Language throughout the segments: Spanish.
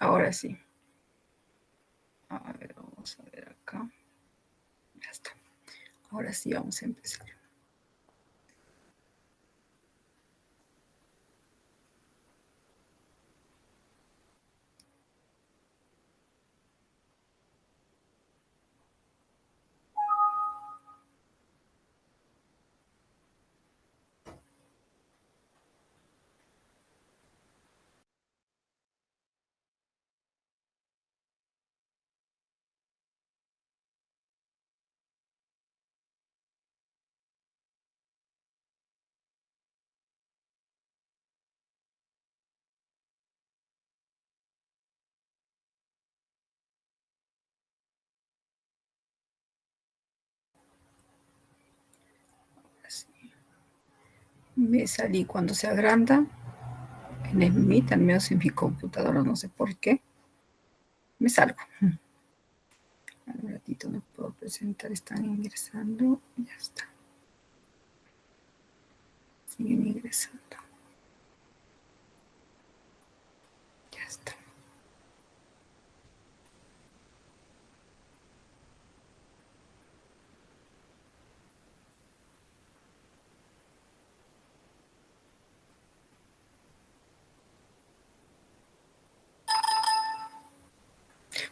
Ahora sí. A ver, vamos a ver acá. Ya está. Ahora sí vamos a empezar. Así. Me salí cuando se agranda. En el Meet, al menos en mi computadora, no sé por qué. Me salgo. Un ratito no puedo presentar, están ingresando. Ya está. Siguen ingresando. Ya está.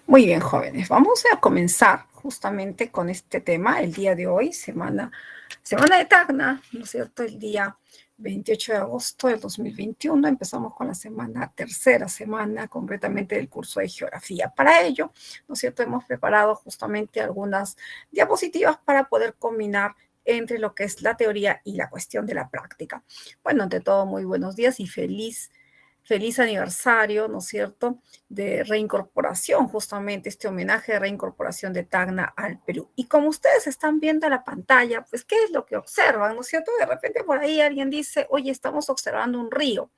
Muy bien, jóvenes. Vamos a comenzar justamente con este tema el día de hoy, semana de Tacna, ¿no es cierto? El día 28 de agosto del 2021 empezamos con la tercera semana concretamente del curso de geografía. Para ello, ¿no es cierto? Hemos preparado justamente algunas diapositivas para poder combinar entre lo que es la teoría y la cuestión de la práctica. Bueno, ante todo, muy buenos días y feliz aniversario, ¿no es cierto?, de reincorporación, justamente este homenaje de reincorporación de Tacna al Perú. Y como ustedes están viendo en la pantalla, pues, ¿qué es lo que observan, no es cierto? De repente por ahí alguien dice, oye, estamos observando un río.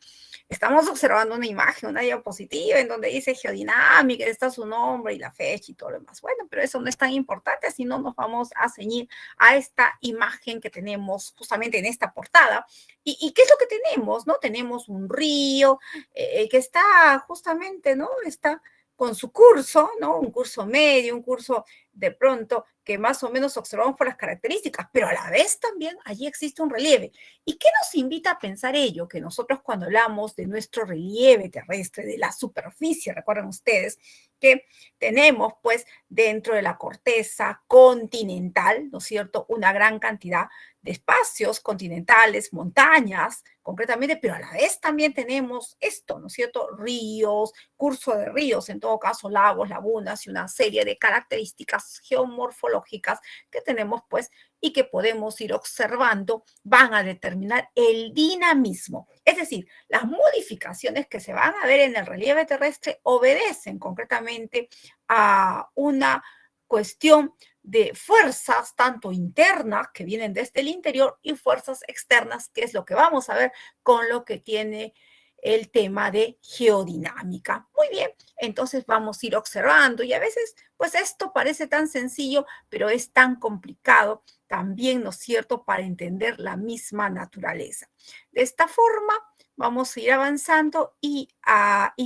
Estamos observando una imagen, una diapositiva en donde dice geodinámica, está su nombre y la fecha y todo lo demás. Bueno, pero eso no es tan importante, si no nos vamos a ceñir a esta imagen que tenemos justamente en esta portada. ¿Y qué es lo que tenemos? ¿No? Tenemos un río que está justamente, ¿no? Está con su curso, ¿no? Un curso medio, un curso de pronto que más o menos observamos por las características, pero a la vez también allí existe un relieve. ¿Y qué nos invita a pensar ello? Que nosotros cuando hablamos de nuestro relieve terrestre, de la superficie, recuerden ustedes que tenemos pues dentro de la corteza continental, ¿no es cierto?, una gran cantidad de espacios continentales, montañas, concretamente, pero a la vez también tenemos esto, ¿no es cierto?, ríos, curso de ríos, en todo caso lagos, lagunas y una serie de características geomorfológicas que tenemos pues y que podemos ir observando van a determinar el dinamismo. Es decir, las modificaciones que se van a ver en el relieve terrestre obedecen concretamente a una cuestión de fuerzas tanto internas que vienen desde el interior y fuerzas externas, que es lo que vamos a ver con lo que tiene el tema de geodinámica. Muy bien, entonces vamos a ir observando y a veces pues esto parece tan sencillo, pero es tan complicado también, ¿no es cierto?, para entender la misma naturaleza. De esta forma, vamos a ir avanzando y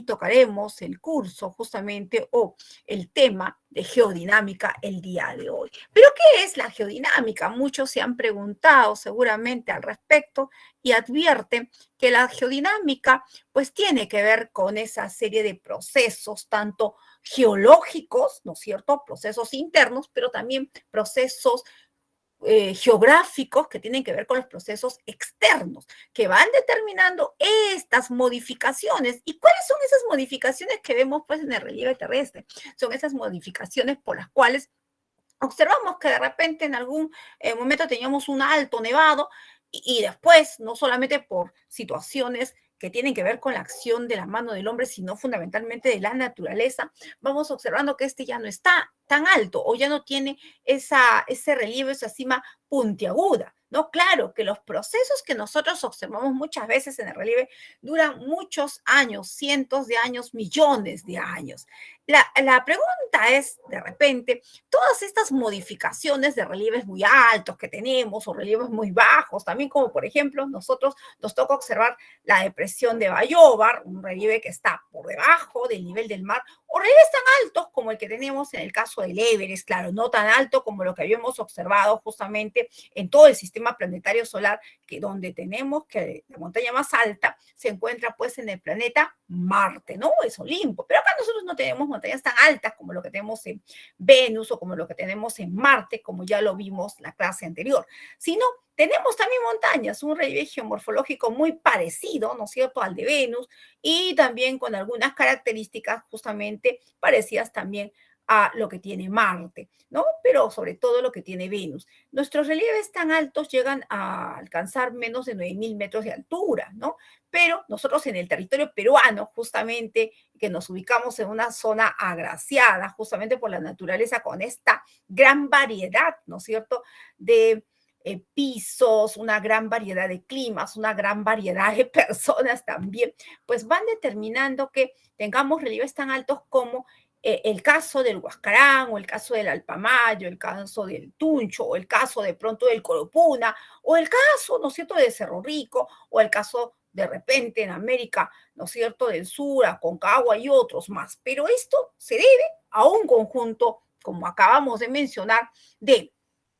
tocaremos el curso justamente o el tema de geodinámica el día de hoy. ¿Pero qué es la geodinámica? Muchos se han preguntado seguramente al respecto y advierten que la geodinámica pues tiene que ver con esa serie de procesos, tanto geológicos, ¿no es cierto?, procesos internos, pero también procesos geográficos que tienen que ver con los procesos externos, que van determinando estas modificaciones. ¿Y cuáles son esas modificaciones que vemos pues en el relieve terrestre? Son esas modificaciones por las cuales observamos que de repente en algún momento teníamos un alto nevado y después, no solamente por situaciones que tienen que ver con la acción de la mano del hombre, sino fundamentalmente de la naturaleza, vamos observando que este ya no está tan alto o ya no tiene ese relieve, esa cima puntiaguda, ¿no? Claro que los procesos que nosotros observamos muchas veces en el relieve duran muchos años, cientos de años, millones de años. La pregunta es, de repente, todas estas modificaciones de relieves muy altos que tenemos o relieves muy bajos, también como por ejemplo nosotros nos toca observar la depresión de Bayóvar, un relieve que está por debajo del nivel del mar, o relieves tan altos como el que tenemos en el caso del Everest, claro, no tan alto como lo que habíamos observado justamente en todo el sistema planetario solar, que donde tenemos que la montaña más alta se encuentra pues en el planeta Marte, ¿no? Es Olimpo, pero acá nosotros no tenemos montañas tan altas como lo que tenemos en Venus o como lo que tenemos en Marte, como ya lo vimos la clase anterior, sino tenemos también montañas, un relieve geomorfológico muy parecido, ¿no es cierto?, al de Venus y también con algunas características justamente parecidas también a lo que tiene Marte, ¿no? Pero sobre todo lo que tiene Venus. Nuestros relieves tan altos llegan a alcanzar menos de 9.000 metros de altura, ¿no? Pero nosotros en el territorio peruano, justamente, que nos ubicamos en una zona agraciada, justamente por la naturaleza, con esta gran variedad, ¿no es cierto?, de pisos, una gran variedad de climas, una gran variedad de personas también, pues van determinando que tengamos relieves tan altos como el caso del Huascarán, o el caso del Alpamayo, el caso del Tuncho, o el caso de pronto del Coropuna, o el caso, ¿no es cierto?, de Cerro Rico, o el caso de repente en América, ¿no es cierto?, del Sur, Aconcagua y otros más. Pero esto se debe a un conjunto, como acabamos de mencionar, de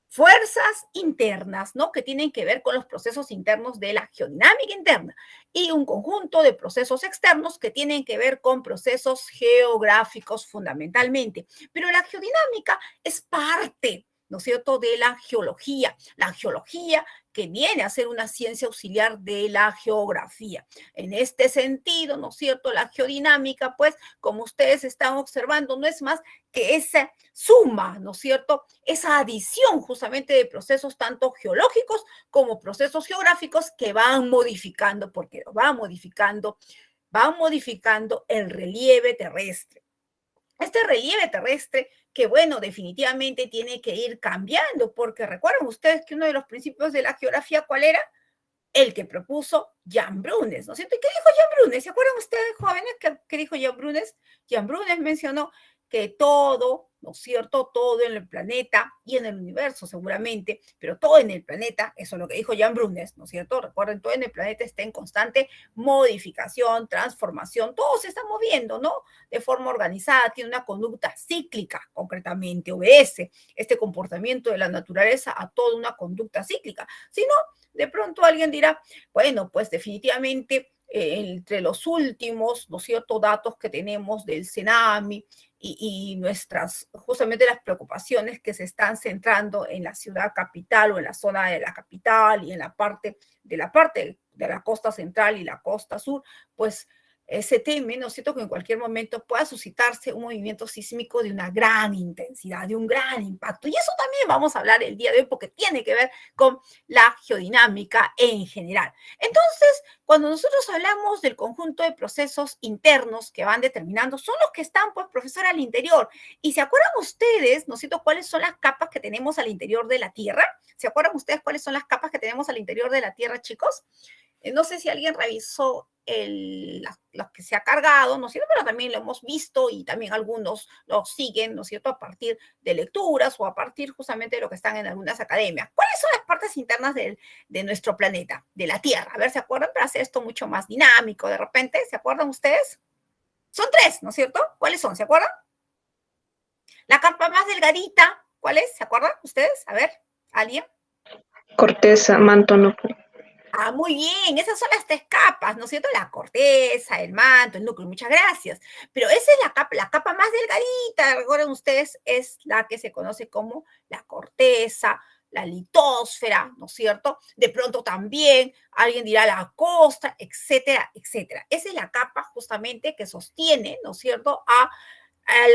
fuerzas internas, ¿no? Que tienen que ver con los procesos internos de la geodinámica interna y un conjunto de procesos externos que tienen que ver con procesos geográficos fundamentalmente. Pero la geodinámica es parte, ¿no es cierto?, de la geología. La geología que viene a ser una ciencia auxiliar de la geografía. En este sentido, ¿no es cierto?, la geodinámica, pues, como ustedes están observando, no es más que esa suma, ¿no es cierto?, esa adición justamente de procesos tanto geológicos como procesos geográficos que van modificando, porque van modificando el relieve terrestre. Este relieve terrestre que, bueno, definitivamente tiene que ir cambiando, porque recuerden ustedes que uno de los principios de la geografía, ¿cuál era? El que propuso Jan Brunes, ¿no es cierto? ¿Y qué dijo Jan Brunes? ¿Se acuerdan ustedes, jóvenes, qué dijo Jan Brunes? Jan Brunes mencionó que todo, ¿no es cierto?, todo en el planeta y en el universo seguramente, pero todo en el planeta, eso es lo que dijo Jan Brunes, ¿no es cierto? Recuerden, todo en el planeta está en constante modificación, transformación, todo se está moviendo, ¿no? De forma organizada, tiene una conducta cíclica, concretamente, obedece este comportamiento de la naturaleza a toda una conducta cíclica. Si no, de pronto alguien dirá, bueno, pues definitivamente entre los últimos, ¿no es cierto?, datos que tenemos del Cenami y nuestras, justamente las preocupaciones que se están centrando en la ciudad capital o en la zona de la capital y en la parte de la costa central y la costa sur, pues se teme, ¿no es cierto?, que en cualquier momento pueda suscitarse un movimiento sísmico de una gran intensidad, de un gran impacto. Y eso también vamos a hablar el día de hoy porque tiene que ver con la geodinámica en general. Entonces, cuando nosotros hablamos del conjunto de procesos internos que van determinando, son los que están, pues, profesor, al interior. ¿Y se acuerdan ustedes, no es cierto?, cuáles son las capas que tenemos al interior de la Tierra? ¿Se acuerdan ustedes cuáles son las capas que tenemos al interior de la Tierra, chicos? No sé si alguien revisó lo que se ha cargado, ¿no es cierto? Pero también lo hemos visto y también algunos lo siguen, ¿no es cierto?, a partir de lecturas o a partir justamente de lo que están en algunas academias. ¿Cuáles son las partes internas de nuestro planeta, de la Tierra? A ver, ¿se acuerdan? Para hacer esto mucho más dinámico, de repente, ¿se acuerdan ustedes? Son tres, ¿no es cierto? ¿Cuáles son? ¿Se acuerdan? La capa más delgadita, ¿cuál es? ¿Se acuerdan ustedes? A ver, ¿alguien? Corteza, manto, núcleo. Ah, muy bien, esas son las tres capas, ¿no es cierto? La corteza, el manto, el núcleo, muchas gracias. Pero esa es la capa más delgadita, recuerden ustedes, es la que se conoce como la corteza, la litosfera, ¿no es cierto? De pronto también alguien dirá la costa, etcétera, etcétera. Esa es la capa justamente que sostiene, ¿no es cierto?, a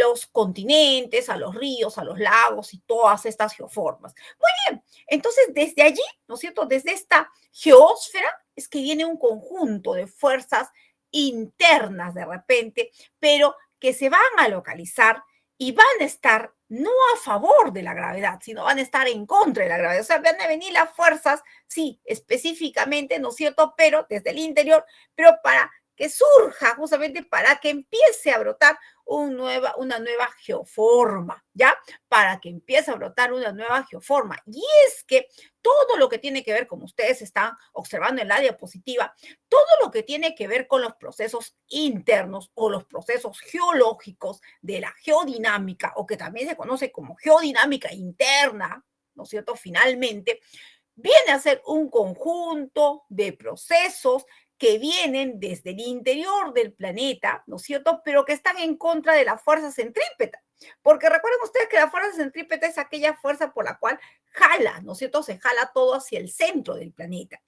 los continentes, a los ríos, a los lagos y todas estas geoformas. Muy bien, entonces desde allí, ¿no es cierto?, desde esta geósfera es que viene un conjunto de fuerzas internas de repente, pero que se van a localizar y van a estar no a favor de la gravedad, sino van a estar en contra de la gravedad. O sea, van a venir las fuerzas, sí, específicamente, ¿no es cierto?, pero desde el interior, pero para que surja, justamente para que empiece a brotar una nueva geoforma, ¿ya? Para que empiece a brotar una nueva geoforma. Y es que todo lo que tiene que ver, como ustedes están observando en la diapositiva, todo lo que tiene que ver con los procesos internos o los procesos geológicos de la geodinámica, o que también se conoce como geodinámica interna, ¿no es cierto? Finalmente, viene a ser un conjunto de procesos que vienen desde el interior del planeta, ¿no es cierto?, pero que están en contra de la fuerza centrípeta. Porque recuerden ustedes que la fuerza centrípeta es aquella fuerza por la cual jala, ¿no es cierto?, se jala todo hacia el centro del planeta.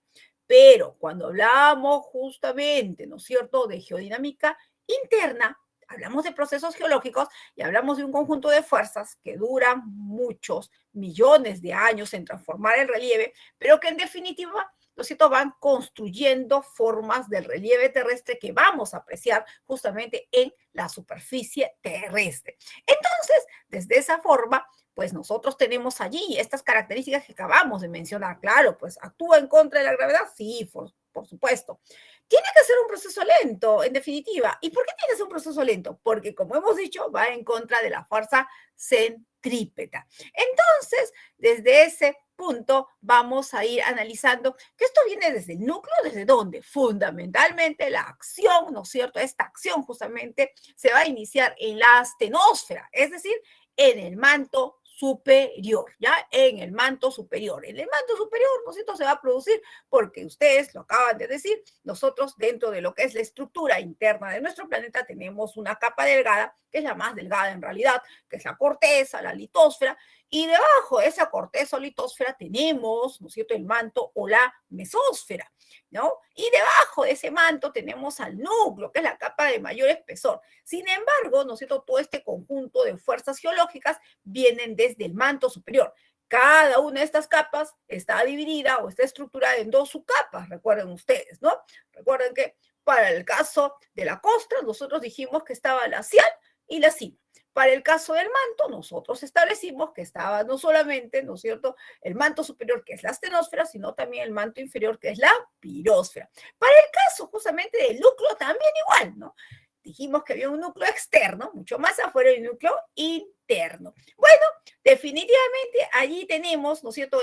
Pero cuando hablamos justamente, ¿no es cierto?, de geodinámica interna, hablamos de procesos geológicos y hablamos de un conjunto de fuerzas que duran muchos millones de años en transformar el relieve, pero que en definitiva, ¿no es cierto?, van construyendo formas del relieve terrestre que vamos a apreciar justamente en la superficie terrestre. Entonces, desde esa forma, pues nosotros tenemos allí estas características que acabamos de mencionar. Claro, pues actúa en contra de la gravedad, sí, por supuesto. Tiene que ser un proceso lento, en definitiva. ¿Y por qué tiene que ser un proceso lento? Porque, como hemos dicho, va en contra de la fuerza centrípeta. Entonces, desde ese punto vamos a ir analizando que esto viene desde el núcleo, ¿desde dónde? Fundamentalmente la acción, ¿no es cierto? Esta acción justamente se va a iniciar en la astenosfera, es decir, en el manto superior, ¿ya? En el manto superior. En el manto superior, ¿no es cierto?, se va a producir porque ustedes lo acaban de decir, nosotros dentro de lo que es la estructura interna de nuestro planeta tenemos una capa delgada, que es la más delgada en realidad, que es la corteza, la litosfera, y debajo de esa corteza o litosfera tenemos, ¿no es cierto?, el manto o la mesósfera, ¿no? Y debajo de ese manto tenemos al núcleo, que es la capa de mayor espesor. Sin embargo, ¿no es cierto?, todo este conjunto de fuerzas geológicas vienen desde el manto superior. Cada una de estas capas está dividida o está estructurada en dos subcapas, recuerden ustedes, ¿no? Recuerden que para el caso de la costra, nosotros dijimos que estaba la axial y la cima. Para el caso del manto, nosotros establecimos que estaba no solamente, ¿no es cierto?, el manto superior, que es la astenosfera, sino también el manto inferior, que es la pirósfera. Para el caso justamente del núcleo, también igual, ¿no? Dijimos que había un núcleo externo, mucho más afuera del núcleo interno. Bueno, definitivamente allí tenemos, ¿no es cierto?,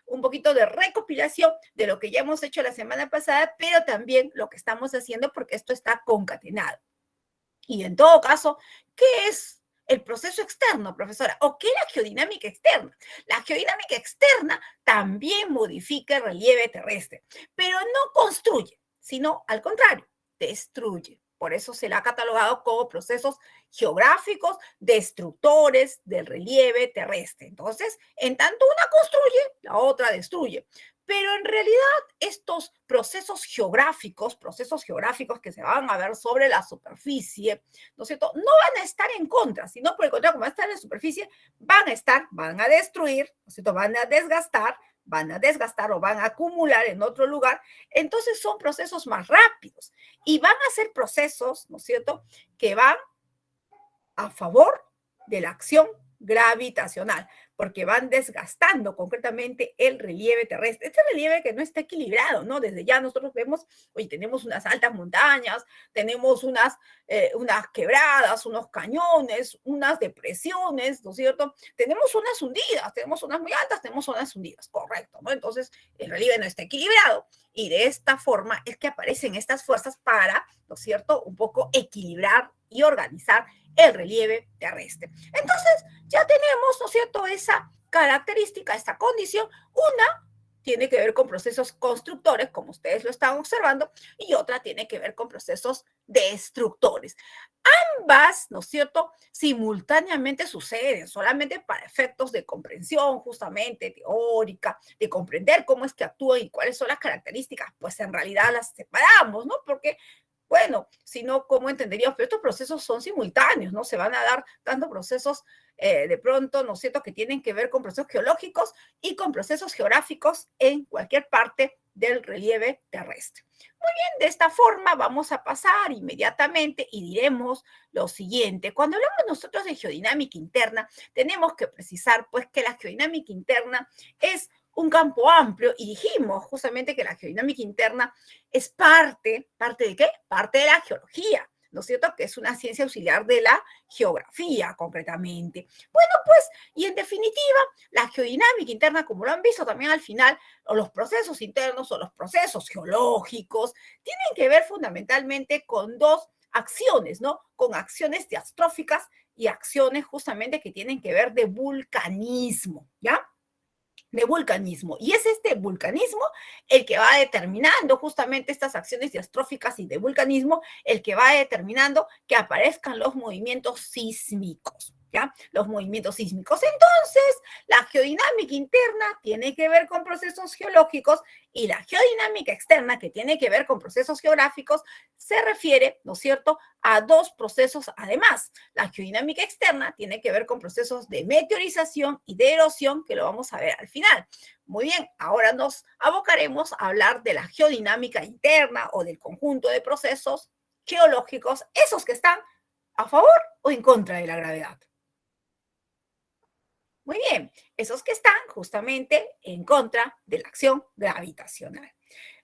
un poquito de recopilación de lo que ya hemos hecho la semana pasada, pero también lo que estamos haciendo porque esto está concatenado. Y en todo caso, ¿qué es el proceso externo, profesora? ¿O qué es la geodinámica externa? La geodinámica externa también modifica el relieve terrestre, pero no construye, sino al contrario, destruye. Por eso se la ha catalogado como procesos geográficos destructores del relieve terrestre. Entonces, en tanto una construye, la otra destruye. Pero en realidad estos procesos geográficos que se van a ver sobre la superficie, ¿no es cierto?, no van a estar en contra, sino por el contrario, como van a estar en la superficie, van a destruir, ¿no es cierto?, van a desgastar o van a acumular en otro lugar. Entonces son procesos más rápidos y van a ser procesos, ¿no es cierto?, que van a favor de la acción gravitacional, porque van desgastando concretamente el relieve terrestre. Este relieve que no está equilibrado, ¿no? Desde ya nosotros vemos, hoy tenemos unas altas montañas, tenemos unas quebradas, unos cañones, unas depresiones, ¿no es cierto? Tenemos unas hundidas, tenemos unas muy altas, tenemos unas hundidas, correcto, ¿no? Entonces, el relieve no está equilibrado y de esta forma es que aparecen estas fuerzas para, ¿no es cierto?, un poco equilibrar y organizar el relieve terrestre. Entonces, ya tenemos, ¿no es cierto?, esa característica, esta condición. Una tiene que ver con procesos constructores, como ustedes lo están observando, y otra tiene que ver con procesos destructores. Ambas, ¿no es cierto?, simultáneamente suceden, solamente para efectos de comprensión, justamente teórica, de comprender cómo es que actúan y cuáles son las características, pues en realidad las separamos, ¿no? Porque Bueno, si no, ¿cómo entenderíamos? Pero estos procesos son simultáneos, ¿no? Se van a dar tanto procesos de pronto, ¿no es cierto?, que tienen que ver con procesos geológicos y con procesos geográficos en cualquier parte del relieve terrestre. Muy bien, de esta forma vamos a pasar inmediatamente y diremos lo siguiente. Cuando hablamos nosotros de geodinámica interna, tenemos que precisar pues que la geodinámica interna es un campo amplio y dijimos justamente que la geodinámica interna es ¿parte de qué? Parte de la geología, ¿no es cierto? Que es una ciencia auxiliar de la geografía, concretamente. Bueno, pues, y en definitiva, la geodinámica interna, como lo han visto también al final, o los procesos internos o los procesos geológicos, tienen que ver fundamentalmente con dos acciones, ¿no? Con acciones diastróficas y acciones justamente que tienen que ver de vulcanismo, ¿ya? De vulcanismo. Y es este vulcanismo el que va determinando justamente estas acciones diastróficas y de vulcanismo, el que va determinando que aparezcan los movimientos sísmicos. ¿Ya? Los movimientos sísmicos. Entonces, la geodinámica interna tiene que ver con procesos geológicos y la geodinámica externa, que tiene que ver con procesos geográficos, se refiere, ¿no es cierto?, a dos procesos además. La geodinámica externa tiene que ver con procesos de meteorización y de erosión, que lo vamos a ver al final. Muy bien, ahora nos abocaremos a hablar de la geodinámica interna o del conjunto de procesos geológicos, esos que están a favor o en contra de la gravedad. Muy bien, esos que están justamente en contra de la acción gravitacional.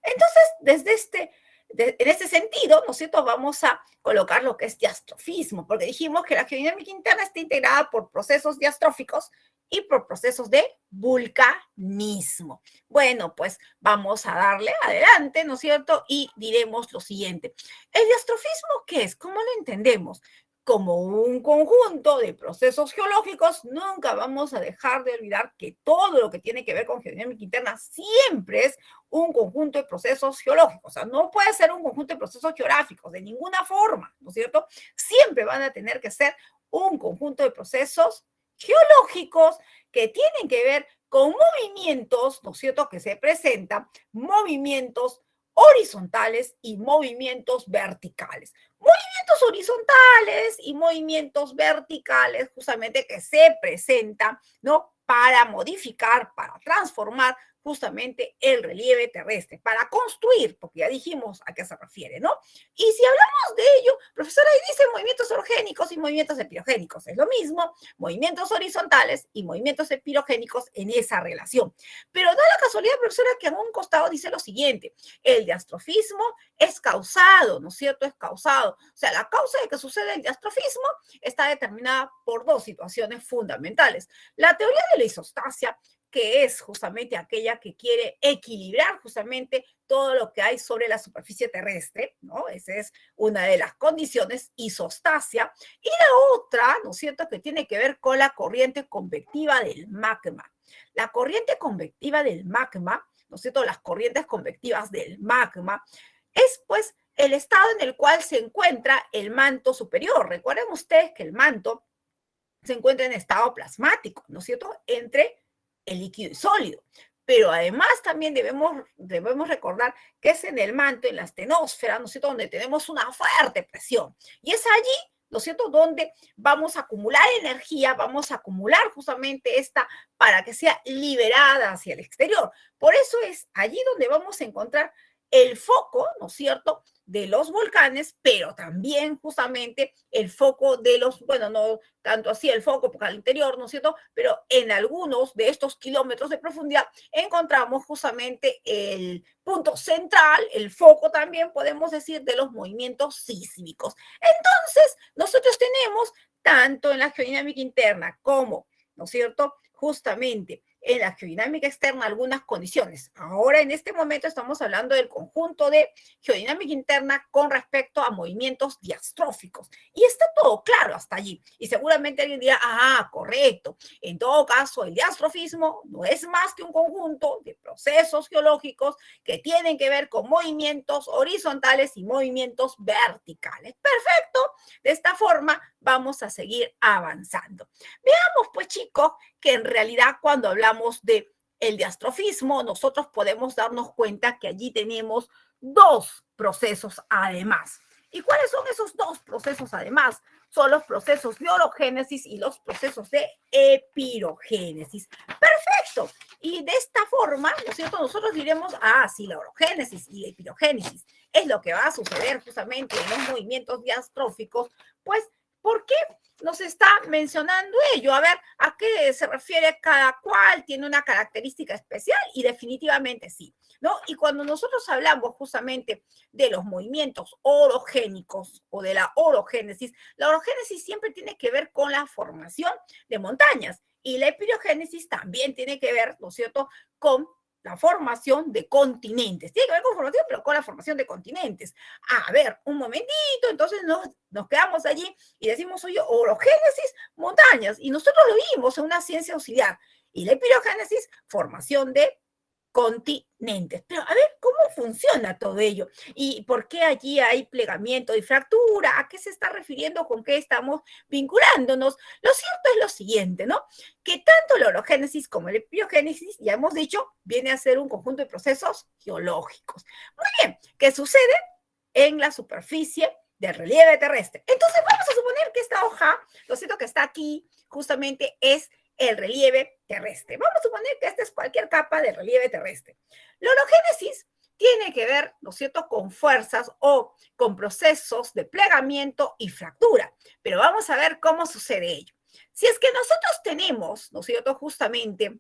Entonces, en este sentido, ¿no es cierto?, vamos a colocar lo que es diastrofismo, porque dijimos que la geodinámica interna está integrada por procesos diastróficos y por procesos de vulcanismo. Bueno, pues vamos a darle adelante, ¿no es cierto?, y diremos lo siguiente. ¿El diastrofismo qué es? ¿Cómo lo entendemos? Como un conjunto de procesos geológicos, nunca vamos a dejar de olvidar que todo lo que tiene que ver con geodinámica interna siempre es un conjunto de procesos geológicos. O sea, no puede ser un conjunto de procesos geográficos de ninguna forma, ¿no es cierto? Siempre van a tener que ser un conjunto de procesos geológicos que tienen que ver con movimientos, ¿no es cierto?, que se presentan, movimientos horizontales y movimientos verticales. Movimientos horizontales y movimientos verticales justamente que se presentan, ¿no?, para modificar, para transformar justamente el relieve terrestre, para construir, porque ya dijimos a qué se refiere, ¿no? Y si hablamos de ello, profesora, ahí dice movimientos orogénicos y movimientos epirogénicos, es lo mismo, movimientos horizontales y movimientos epirogénicos en esa relación. Pero da la casualidad, profesora, que en un costado dice lo siguiente, el diastrofismo es causado, ¿no es cierto? Es causado. O sea, la causa de que sucede el diastrofismo está determinada por dos situaciones fundamentales. La teoría de la isostasia, que es justamente aquella que quiere equilibrar justamente todo lo que hay sobre la superficie terrestre, ¿no? Esa es una de las condiciones, isostasia. Y la otra, ¿no es cierto?, que tiene que ver con la corriente convectiva del magma. La corriente convectiva del magma, ¿no es cierto?, las corrientes convectivas del magma, es pues el estado en el cual se encuentra el manto superior. Recuerden ustedes que el manto se encuentra en estado plasmático, ¿no es cierto?, entre el líquido y sólido. Pero además también debemos recordar que es en el manto, en la astenosfera, ¿no es cierto?, donde tenemos una fuerte presión. Y es allí, ¿no es cierto?, donde vamos a acumular energía, vamos a acumular justamente esta para que sea liberada hacia el exterior. Por eso es allí donde vamos a encontrar el foco, ¿no es cierto?, de los volcanes, pero también justamente el foco de los, bueno, no tanto así el foco porque al interior, ¿no es cierto?, pero en algunos de estos kilómetros de profundidad encontramos justamente el punto central, el foco también, podemos decir, de los movimientos sísmicos. Entonces, nosotros tenemos tanto en la geodinámica interna como, ¿no es cierto?, justamente en la geodinámica externa algunas condiciones. Ahora, en este momento, estamos hablando del conjunto de geodinámica interna con respecto a movimientos diastróficos. Y está todo claro hasta allí. Y seguramente alguien dirá, ah, correcto. En todo caso, el diastrofismo no es más que un conjunto de procesos geológicos que tienen que ver con movimientos horizontales y movimientos verticales. Perfecto. De esta forma, vamos a seguir avanzando. Veamos, pues, chicos, que en realidad cuando hablamos de el diastrofismo, nosotros podemos darnos cuenta que allí tenemos dos procesos además. ¿Y cuáles son esos dos procesos además? Son los procesos de orogénesis y los procesos de epirogénesis. Perfecto. Y de esta forma, ¿no es cierto? Nosotros diremos, sí, la orogénesis y la epirogénesis es lo que va a suceder justamente en los movimientos diastróficos. Pues, ¿por qué nos está mencionando ello? A ver, ¿a qué se refiere cada cual? ¿Tiene una característica especial? Y definitivamente sí, ¿no? Y cuando nosotros hablamos justamente de los movimientos orogénicos o de la orogénesis siempre tiene que ver con la formación de montañas y la epirogénesis también tiene que ver, ¿no es cierto?, con la formación de continentes. Tiene que ver con formación, pero con la formación de continentes. A ver, un momentito, entonces nos quedamos allí y decimos, oye, orogénesis, montañas, y nosotros lo vimos en una ciencia auxiliar. Y la epirogénesis, formación de continentes. Pero a ver, ¿cómo funciona todo ello? ¿Y por qué allí hay plegamiento y fractura? ¿A qué se está refiriendo? ¿Con qué estamos vinculándonos? Lo cierto es lo siguiente, ¿no? Que tanto la orogénesis como la epiogénesis, ya hemos dicho, viene a ser un conjunto de procesos geológicos. Muy bien, ¿qué sucede en la superficie del relieve terrestre? Entonces vamos a suponer que esta hoja, lo cierto que está aquí, justamente es el relieve terrestre. Vamos a suponer que esta es cualquier capa del relieve terrestre. La orogénesis tiene que ver, ¿no es cierto?, con fuerzas o con procesos de plegamiento y fractura. Pero vamos a ver cómo sucede ello. Si es que nosotros tenemos, ¿no es cierto?, justamente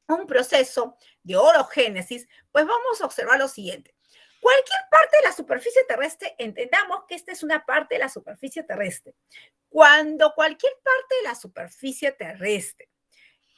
un proceso de orogénesis, pues vamos a observar lo siguiente. Cualquier parte de la superficie terrestre, entendamos que esta es una parte de la superficie terrestre. Cuando cualquier parte de la superficie terrestre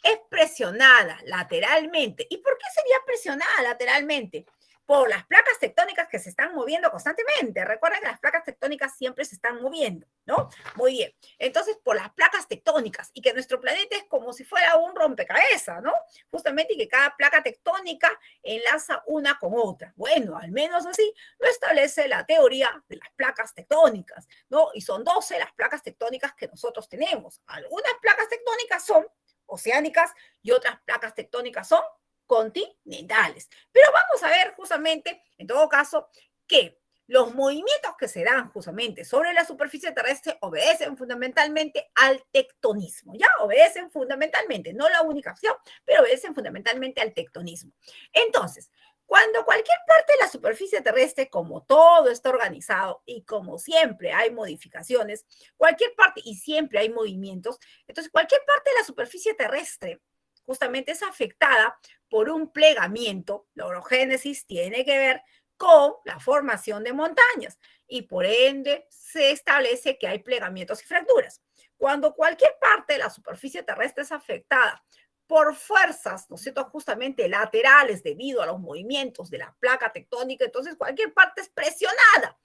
es presionada lateralmente, ¿y por qué sería presionada lateralmente? Por las placas tectónicas que se están moviendo constantemente. Recuerden que las placas tectónicas siempre se están moviendo, ¿no? Muy bien. Entonces, por las placas tectónicas y que nuestro planeta es como si fuera un rompecabezas, ¿no? Justamente y que cada placa tectónica enlaza una con otra. Bueno, al menos así lo establece la teoría de las placas tectónicas, ¿no? Y son 12 las placas tectónicas que nosotros tenemos. Algunas placas tectónicas son oceánicas y otras placas tectónicas son continentales. Pero vamos a ver justamente, en todo caso, que los movimientos que se dan justamente sobre la superficie terrestre obedecen fundamentalmente al tectonismo, ¿ya? Obedecen fundamentalmente, no la única opción, pero obedecen fundamentalmente al tectonismo. Entonces, cuando cualquier parte de la superficie terrestre, como todo está organizado y como siempre hay modificaciones, cualquier parte y siempre hay movimientos, entonces cualquier parte de la superficie terrestre justamente es afectada por un plegamiento. La orogénesis tiene que ver con la formación de montañas y por ende se establece que hay plegamientos y fracturas. Cuando cualquier parte de la superficie terrestre es afectada por fuerzas, ¿no es cierto?, justamente laterales debido a los movimientos de la placa tectónica, entonces cualquier parte es presionada,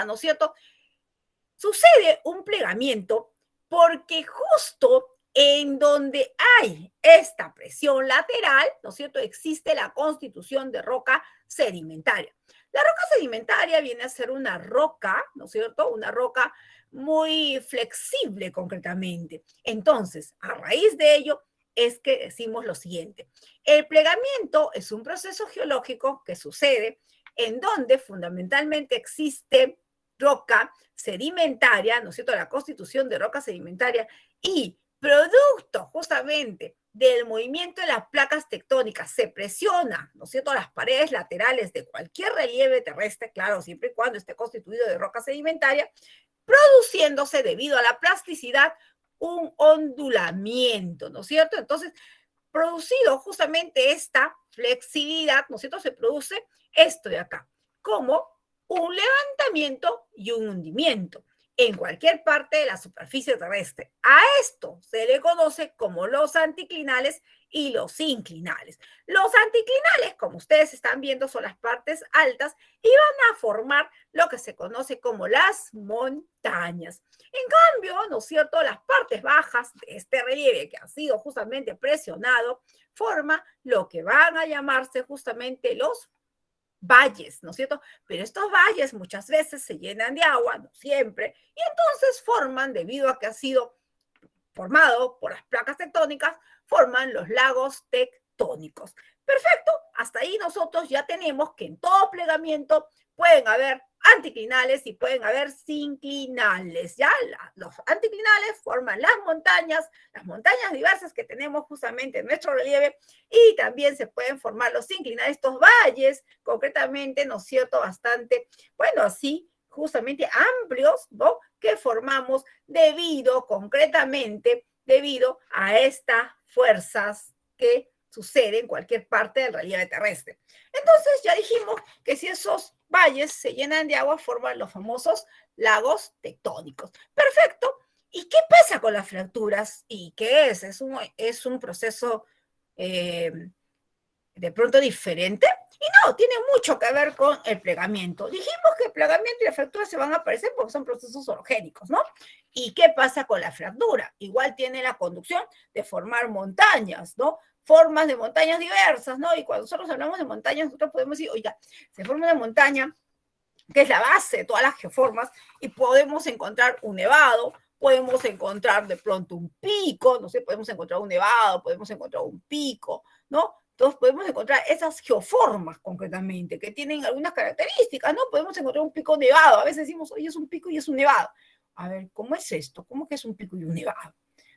¿no es cierto? Sucede un plegamiento porque justo en donde hay esta presión lateral, ¿no es cierto?, existe la constitución de roca sedimentaria. La roca sedimentaria viene a ser una roca, ¿no es cierto?, una roca muy flexible concretamente. Entonces, a raíz de ello, es que decimos lo siguiente. El plegamiento es un proceso geológico que sucede en donde fundamentalmente existe roca sedimentaria, ¿no es cierto?, la constitución de roca sedimentaria y producto justamente del movimiento de las placas tectónicas se presiona, ¿no es cierto?, las paredes laterales de cualquier relieve terrestre, claro, siempre y cuando esté constituido de roca sedimentaria, produciéndose debido a la plasticidad un ondulamiento, ¿no es cierto? Entonces, producido justamente esta flexibilidad, ¿no es cierto? Se produce esto de acá, como un levantamiento y un hundimiento en cualquier parte de la superficie terrestre. A esto se le conoce como los anticlinales y los inclinales. Los anticlinales, como ustedes están viendo, son las partes altas y van a formar lo que se conoce como las montañas. En cambio, ¿no es cierto?, las partes bajas de este relieve que ha sido justamente presionado forma lo que van a llamarse justamente los valles, ¿no es cierto? Pero estos valles muchas veces se llenan de agua, no siempre, y entonces forman, debido a que ha sido formado por las placas tectónicas, forman los lagos tectónicos. Perfecto, hasta ahí nosotros ya tenemos que en todo plegamiento pueden haber anticlinales y pueden haber sinclinales, ¿ya? Los anticlinales forman las montañas diversas que tenemos justamente en nuestro relieve, y también se pueden formar los sinclinales, estos valles, concretamente, ¿no es cierto?, bastante, bueno, así, justamente amplios, ¿no?, que formamos concretamente, debido a estas fuerzas que suceden en cualquier parte del relieve terrestre. Entonces, ya dijimos que si esos valles se llenan de agua, forman los famosos lagos tectónicos. Perfecto. ¿Y qué pasa con las fracturas? ¿Y qué es? ¿Es un proceso de pronto diferente? Y no, tiene mucho que ver con el plegamiento. Dijimos que el plegamiento y la fractura se van a aparecer porque son procesos orogénicos, ¿no? ¿Y qué pasa con la fractura? Igual tiene la conducción de formar montañas, ¿no? Formas de montañas diversas, ¿no? Y cuando nosotros hablamos de montañas, nosotros podemos decir, oiga, se forma una montaña que es la base de todas las geoformas, y podemos encontrar un nevado, podemos encontrar de pronto un pico, no sé, podemos encontrar un nevado, podemos encontrar un pico, ¿no? Entonces podemos encontrar esas geoformas concretamente, que tienen algunas características, ¿no? Podemos encontrar un pico nevado, a veces decimos, oye, es un pico y es un nevado. A ver, ¿cómo es esto? ¿Cómo que es un pico y un nevado?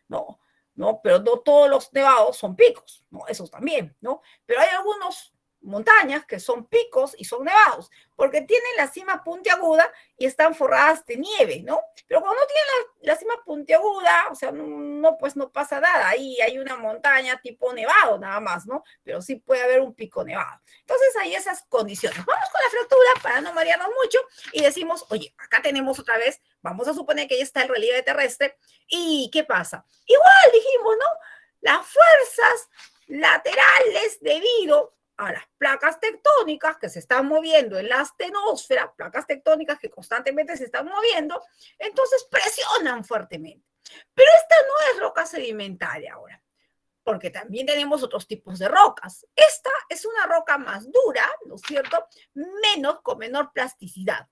No, no, pero no todos los nevados son picos, ¿no? Esos también, ¿no? Pero hay algunos montañas que son picos y son nevados, porque tienen la cima puntiaguda y están forradas de nieve, ¿no? Pero cuando no tienen la cima puntiaguda, o sea, no, pues no pasa nada, ahí hay una montaña tipo nevado nada más, ¿no? Pero sí puede haber un pico nevado. Entonces hay esas condiciones. Vamos con la fractura para no marearnos mucho y decimos, oye, acá tenemos otra vez, vamos a suponer que ya está el relieve terrestre, ¿y qué pasa? Igual dijimos, ¿no? Las fuerzas laterales debido a las placas tectónicas que se están moviendo en la astenosfera, placas tectónicas que constantemente se están moviendo, entonces presionan fuertemente. Pero esta no es roca sedimentaria ahora, porque también tenemos otros tipos de rocas. Esta es una roca más dura, ¿no es cierto?, con menor plasticidad.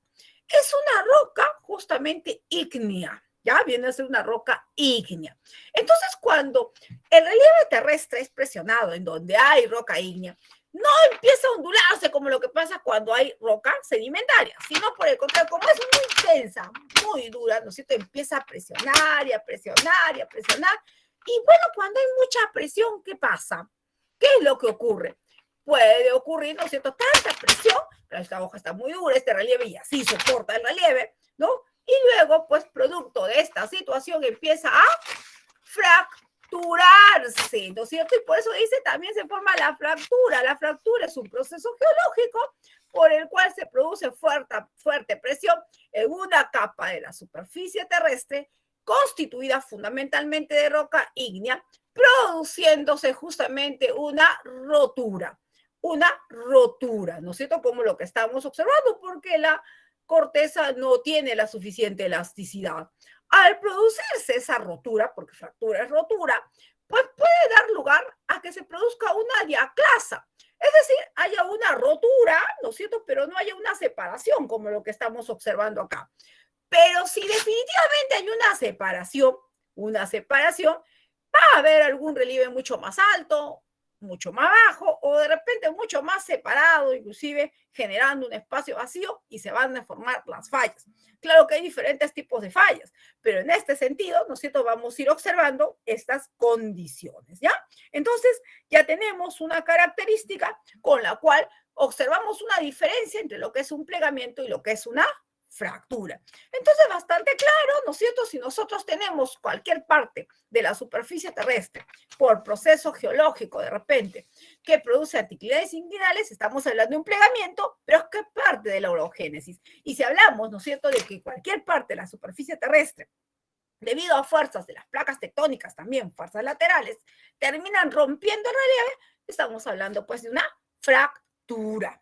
Es una roca justamente ígnea, ¿ya? Viene a ser una roca ígnea. Entonces, cuando el relieve terrestre es presionado en donde hay roca ígnea, no empieza a ondularse como lo que pasa cuando hay roca sedimentaria, sino por el contrario, como es muy tensa, muy dura, ¿no es cierto?, empieza a presionar y a presionar y a presionar. Y bueno, cuando hay mucha presión, ¿qué pasa? ¿Qué es lo que ocurre? Puede ocurrir, ¿no es cierto?, tanta presión, pero esta hoja está muy dura, este relieve, y así soporta el relieve, ¿no? Y luego, pues, producto de esta situación empieza a fracturarse, ¿no es cierto? Y por eso dice, también se forma la fractura. La fractura es un proceso geológico por el cual se produce fuerte presión en una capa de la superficie terrestre constituida fundamentalmente de roca ígnea, produciéndose justamente una rotura, ¿no es cierto? Como lo que estamos observando, porque la corteza no tiene la suficiente elasticidad. Al producirse esa rotura, porque fractura es rotura, pues puede dar lugar a que se produzca una diaclasa. Es decir, haya una rotura, ¿no es cierto?, pero no haya una separación, como lo que estamos observando acá. Pero si definitivamente hay una separación, va a haber algún relieve mucho más alto, mucho más bajo, o de repente mucho más separado, inclusive generando un espacio vacío, y se van a formar las fallas. Claro que hay diferentes tipos de fallas, pero en este sentido, ¿no es cierto?, vamos a ir observando estas condiciones, ¿ya? Entonces, ya tenemos una característica con la cual observamos una diferencia entre lo que es un plegamiento y lo que es una fractura. Entonces, bastante claro, ¿no es cierto? Si nosotros tenemos cualquier parte de la superficie terrestre por proceso geológico de repente que produce anticlinales y inclinales, estamos hablando de un plegamiento, pero es que parte de la orogénesis. Y si hablamos, ¿no es cierto?, de que cualquier parte de la superficie terrestre, debido a fuerzas de las placas tectónicas, también fuerzas laterales, terminan rompiendo el relieve, estamos hablando pues de una fractura.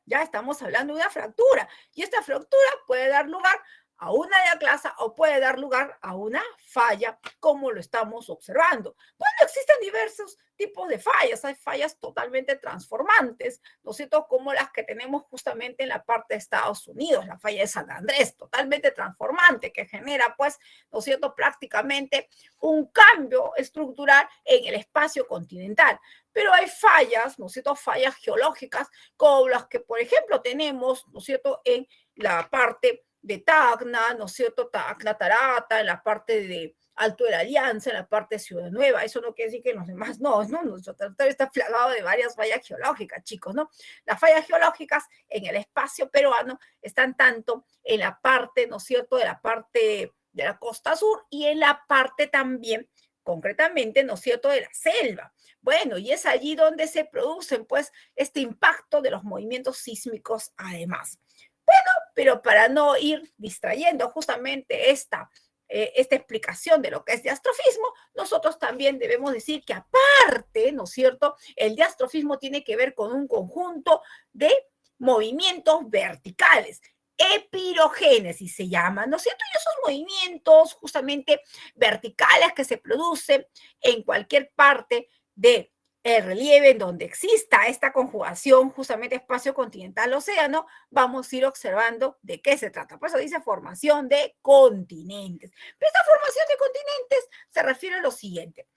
Ya estamos hablando de una fractura, y esta fractura puede dar lugar a una diaclasa o puede dar lugar a una falla, como lo estamos observando. Bueno, existen diversos tipos de fallas. Hay fallas totalmente transformantes, ¿no es cierto?, como las que tenemos justamente en la parte de Estados Unidos, la falla de San Andrés, totalmente transformante, que genera, pues, ¿no es cierto?, prácticamente un cambio estructural en el espacio continental. Pero hay fallas, ¿no es cierto?, fallas geológicas, como las que, por ejemplo, tenemos, ¿no es cierto?, en la parte de Tacna, ¿no es cierto? Tacna, Tarata, en la parte de Alto de la Alianza, en la parte de Ciudad Nueva. Eso no quiere decir que los demás no, ¿no? Nuestro territorio está plagado de varias fallas geológicas, chicos, ¿no? Las fallas geológicas en el espacio peruano están tanto en la parte, ¿no es cierto?, de la parte de la costa sur y en la parte también, concretamente, ¿no es cierto?, de la selva. Bueno, y es allí donde se producen, pues, este impacto de los movimientos sísmicos además. Bueno, pero para no ir distrayendo justamente esta explicación de lo que es diastrofismo, nosotros también debemos decir que aparte, ¿no es cierto?, el diastrofismo tiene que ver con un conjunto de movimientos verticales. Epirogénesis se llama, ¿no es cierto? Y esos movimientos justamente verticales que se producen en cualquier parte de el relieve en donde exista esta conjugación, justamente espacio continental-océano, vamos a ir observando de qué se trata. Por eso dice formación de continentes. Pero esta formación de continentes se refiere a lo siguiente.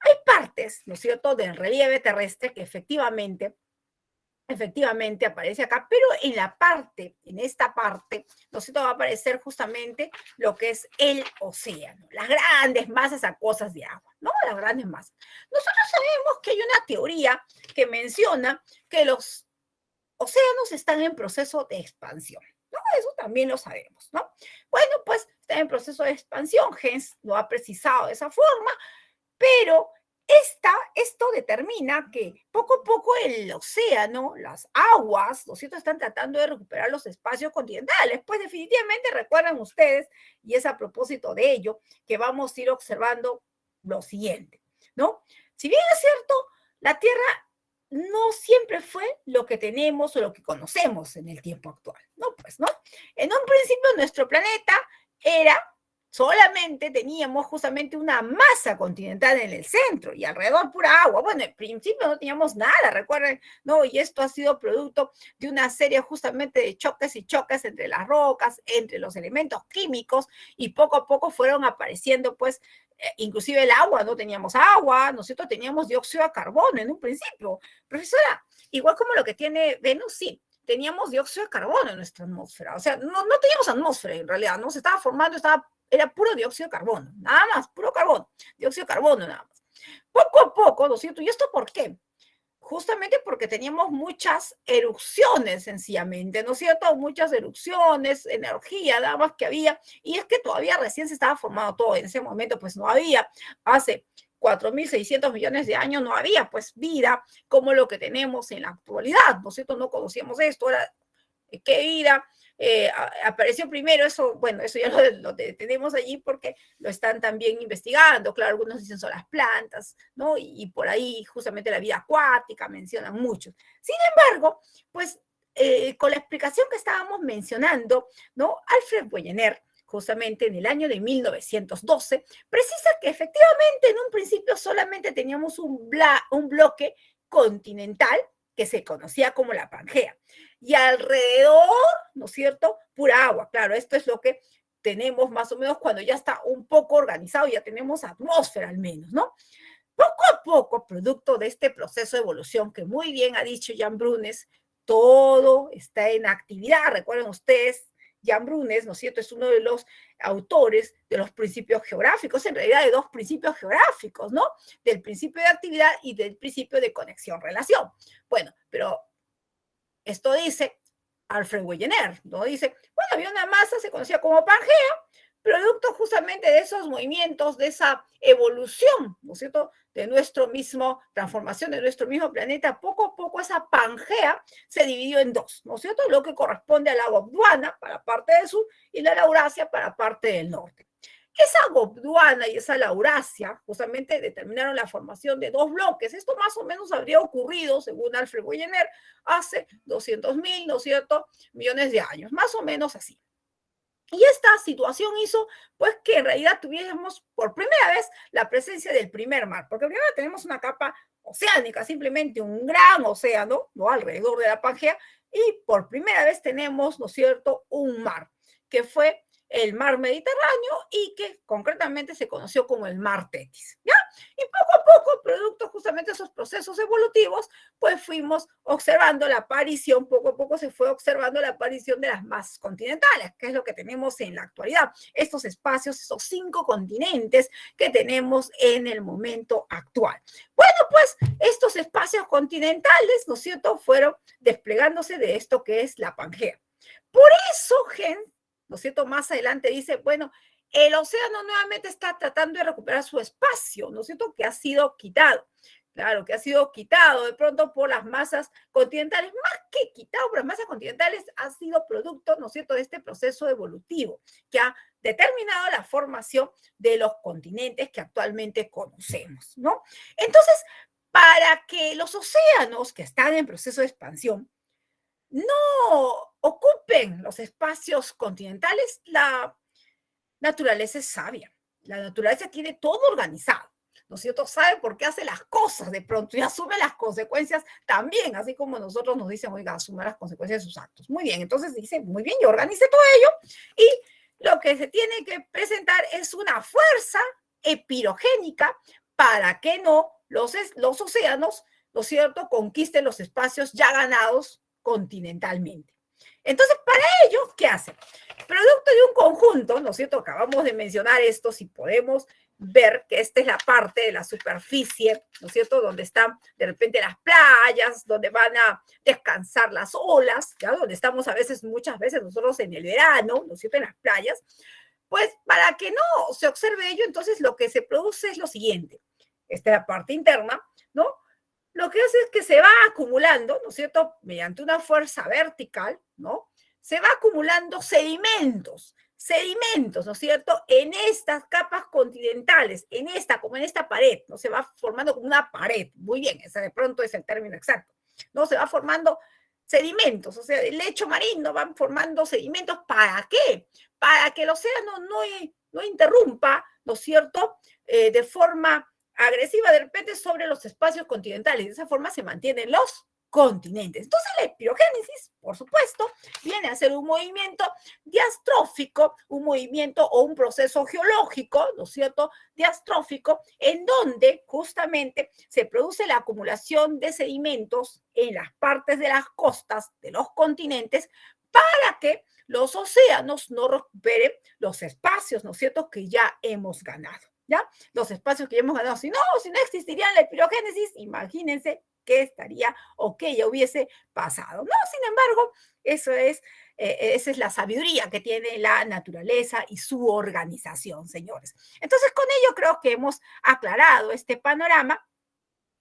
Hay partes, ¿no es cierto?, del relieve terrestre que efectivamente aparece acá, pero en la parte, en esta parte, ¿no es cierto?, va a aparecer justamente lo que es el océano, las grandes masas acuosas de agua, ¿no? Las grandes masas. Nosotros sabemos que hay una teoría que menciona que los océanos están en proceso de expansión, ¿no? Eso también lo sabemos, ¿no? Bueno, pues están en proceso de expansión, Hens lo ha precisado de esa forma, pero esto determina que poco a poco el océano, las aguas, ¿no es cierto?, están tratando de recuperar los espacios continentales. Pues definitivamente recuerdan ustedes, y es a propósito de ello, que vamos a ir observando lo siguiente, ¿no? Si bien es cierto, la Tierra no siempre fue lo que tenemos o lo que conocemos en el tiempo actual, ¿no? Pues, ¿no? En un principio nuestro planeta era solamente teníamos justamente una masa continental en el centro y alrededor pura agua. Bueno, en principio no teníamos nada, recuerden, ¿no? Y esto ha sido producto de una serie justamente de choques y choques entre las rocas, entre los elementos químicos, y poco a poco fueron apareciendo, pues, inclusive el agua, no teníamos agua, ¿no es cierto? Teníamos dióxido de carbono en un principio. Profesora, igual como lo que tiene Venus, sí, teníamos dióxido de carbono en nuestra atmósfera. O sea, no teníamos atmósfera en realidad, ¿no? Se estaba formando, era puro dióxido de carbono, nada más, puro carbono, dióxido de carbono nada más. Poco a poco, ¿no es cierto? ¿Y esto por qué? Justamente porque teníamos muchas erupciones sencillamente, ¿no es cierto? Muchas erupciones, energía, nada más que había, y es que todavía recién se estaba formando todo, en ese momento pues no había, hace 4.600 millones de años no había pues vida como lo que tenemos en la actualidad, ¿no es cierto? No conocíamos esto, era qué vida, apareció primero, eso, bueno, eso ya lo tenemos allí porque lo están también investigando, claro, algunos dicen son las plantas, ¿no? Y por ahí justamente la vida acuática mencionan muchos. Sin embargo, pues con la explicación que estábamos mencionando, ¿no? Alfred Wegener, justamente en el año de 1912, precisa que efectivamente en un principio solamente teníamos un bloque continental que se conocía como la Pangea. Y alrededor, ¿no es cierto?, pura agua. Claro, esto es lo que tenemos más o menos cuando ya está un poco organizado, ya tenemos atmósfera al menos, ¿no? Poco a poco, producto de este proceso de evolución que muy bien ha dicho Jan Brunes, todo está en actividad. Recuerden ustedes, Jan Brunes, ¿no es cierto?, es uno de los autores de los principios geográficos, en realidad de dos principios geográficos, ¿no? Del principio de actividad y del principio de conexión-relación. Bueno, pero esto dice Alfred Wegener, ¿no? Dice, bueno, había una masa, se conocía como Pangea, producto justamente de esos movimientos, de esa evolución, ¿no es cierto?, de nuestro mismo, transformación de nuestro mismo planeta. Poco a poco esa Pangea se dividió en dos, ¿no es cierto?, lo que corresponde a la Gondwana para la parte del sur y la Laurasia para la parte del norte. Esa Gondwana y esa Laurasia justamente determinaron la formación de dos bloques. Esto más o menos habría ocurrido, según Alfred Wegener, hace 200.000, ¿no es cierto?, millones de años, más o menos así. Y esta situación hizo, pues, que en realidad tuviéramos por primera vez la presencia del primer mar, porque primero tenemos una capa oceánica, simplemente un gran océano, ¿no?, alrededor de la Pangea, y por primera vez tenemos, ¿no es cierto?, un mar, que fue el mar Mediterráneo y que concretamente se conoció como el mar Tetis, ¿ya? Y poco a poco, producto justamente de esos procesos evolutivos, pues fuimos observando la aparición, poco a poco se fue observando la aparición de las masas continentales, que es lo que tenemos en la actualidad, estos espacios, esos 5 continentes que tenemos en el momento actual. Bueno, pues estos espacios continentales, ¿no es cierto?, fueron desplegándose de esto que es la Pangea. Por eso, ¿no es cierto?, más adelante dice, bueno, el océano nuevamente está tratando de recuperar su espacio, ¿no es cierto?, que ha sido quitado. Claro, que ha sido quitado de pronto por las masas continentales, más que quitado por las masas continentales, ha sido producto, ¿no es cierto?, de este proceso evolutivo que ha determinado la formación de los continentes que actualmente conocemos, ¿no? Entonces, para que los océanos que están en proceso de expansión no ocupen los espacios continentales, la naturaleza es sabia. La naturaleza tiene todo organizado, ¿no es cierto? Sabe por qué hace las cosas de pronto y asume las consecuencias también, así como nosotros nos dicen, oiga, asume las consecuencias de sus actos. Muy bien, entonces dice, muy bien, yo organicé todo ello y lo que se tiene que presentar es una fuerza epirogénica para que no los océanos, ¿no es cierto?, conquisten los espacios ya ganados continentalmente. Entonces, para ello, ¿qué hace? Producto de un conjunto, ¿no es cierto? Acabamos de mencionar esto, si podemos ver que esta es la parte de la superficie, ¿no es cierto?, donde están de repente las playas, donde van a descansar las olas, ¿ya? Donde estamos a veces, muchas veces nosotros en el verano, ¿no es cierto?, en las playas. Pues para que no se observe ello, entonces lo que se produce es lo siguiente. Esta es la parte interna, ¿no? Lo que hace es que se va acumulando, ¿no es cierto?, mediante una fuerza vertical, ¿no?, se va acumulando sedimentos, ¿no es cierto?, en estas capas continentales, en esta, como en esta pared, ¿no? Se va formando como una pared, muy bien, ese de pronto es el término exacto, ¿no? Se va formando sedimentos, o sea, el lecho marino van formando sedimentos, ¿para qué? Para que el océano no interrumpa, ¿no es cierto?, de forma agresiva de repente sobre los espacios continentales. De esa forma se mantienen los continentes. Entonces la epirogénesis, por supuesto, viene a ser un movimiento diastrófico, un movimiento o un proceso geológico, ¿no es cierto?, diastrófico, en donde justamente se produce la acumulación de sedimentos en las partes de las costas de los continentes para que los océanos no recuperen los espacios, ¿no es cierto?, que ya hemos ganado. ¿Ya? Los espacios que ya hemos ganado. Si no existiría la epirogénesis, imagínense qué estaría o qué ya hubiese pasado. No, sin embargo, esa es la sabiduría que tiene la naturaleza y su organización, señores. Entonces, con ello creo que hemos aclarado este panorama.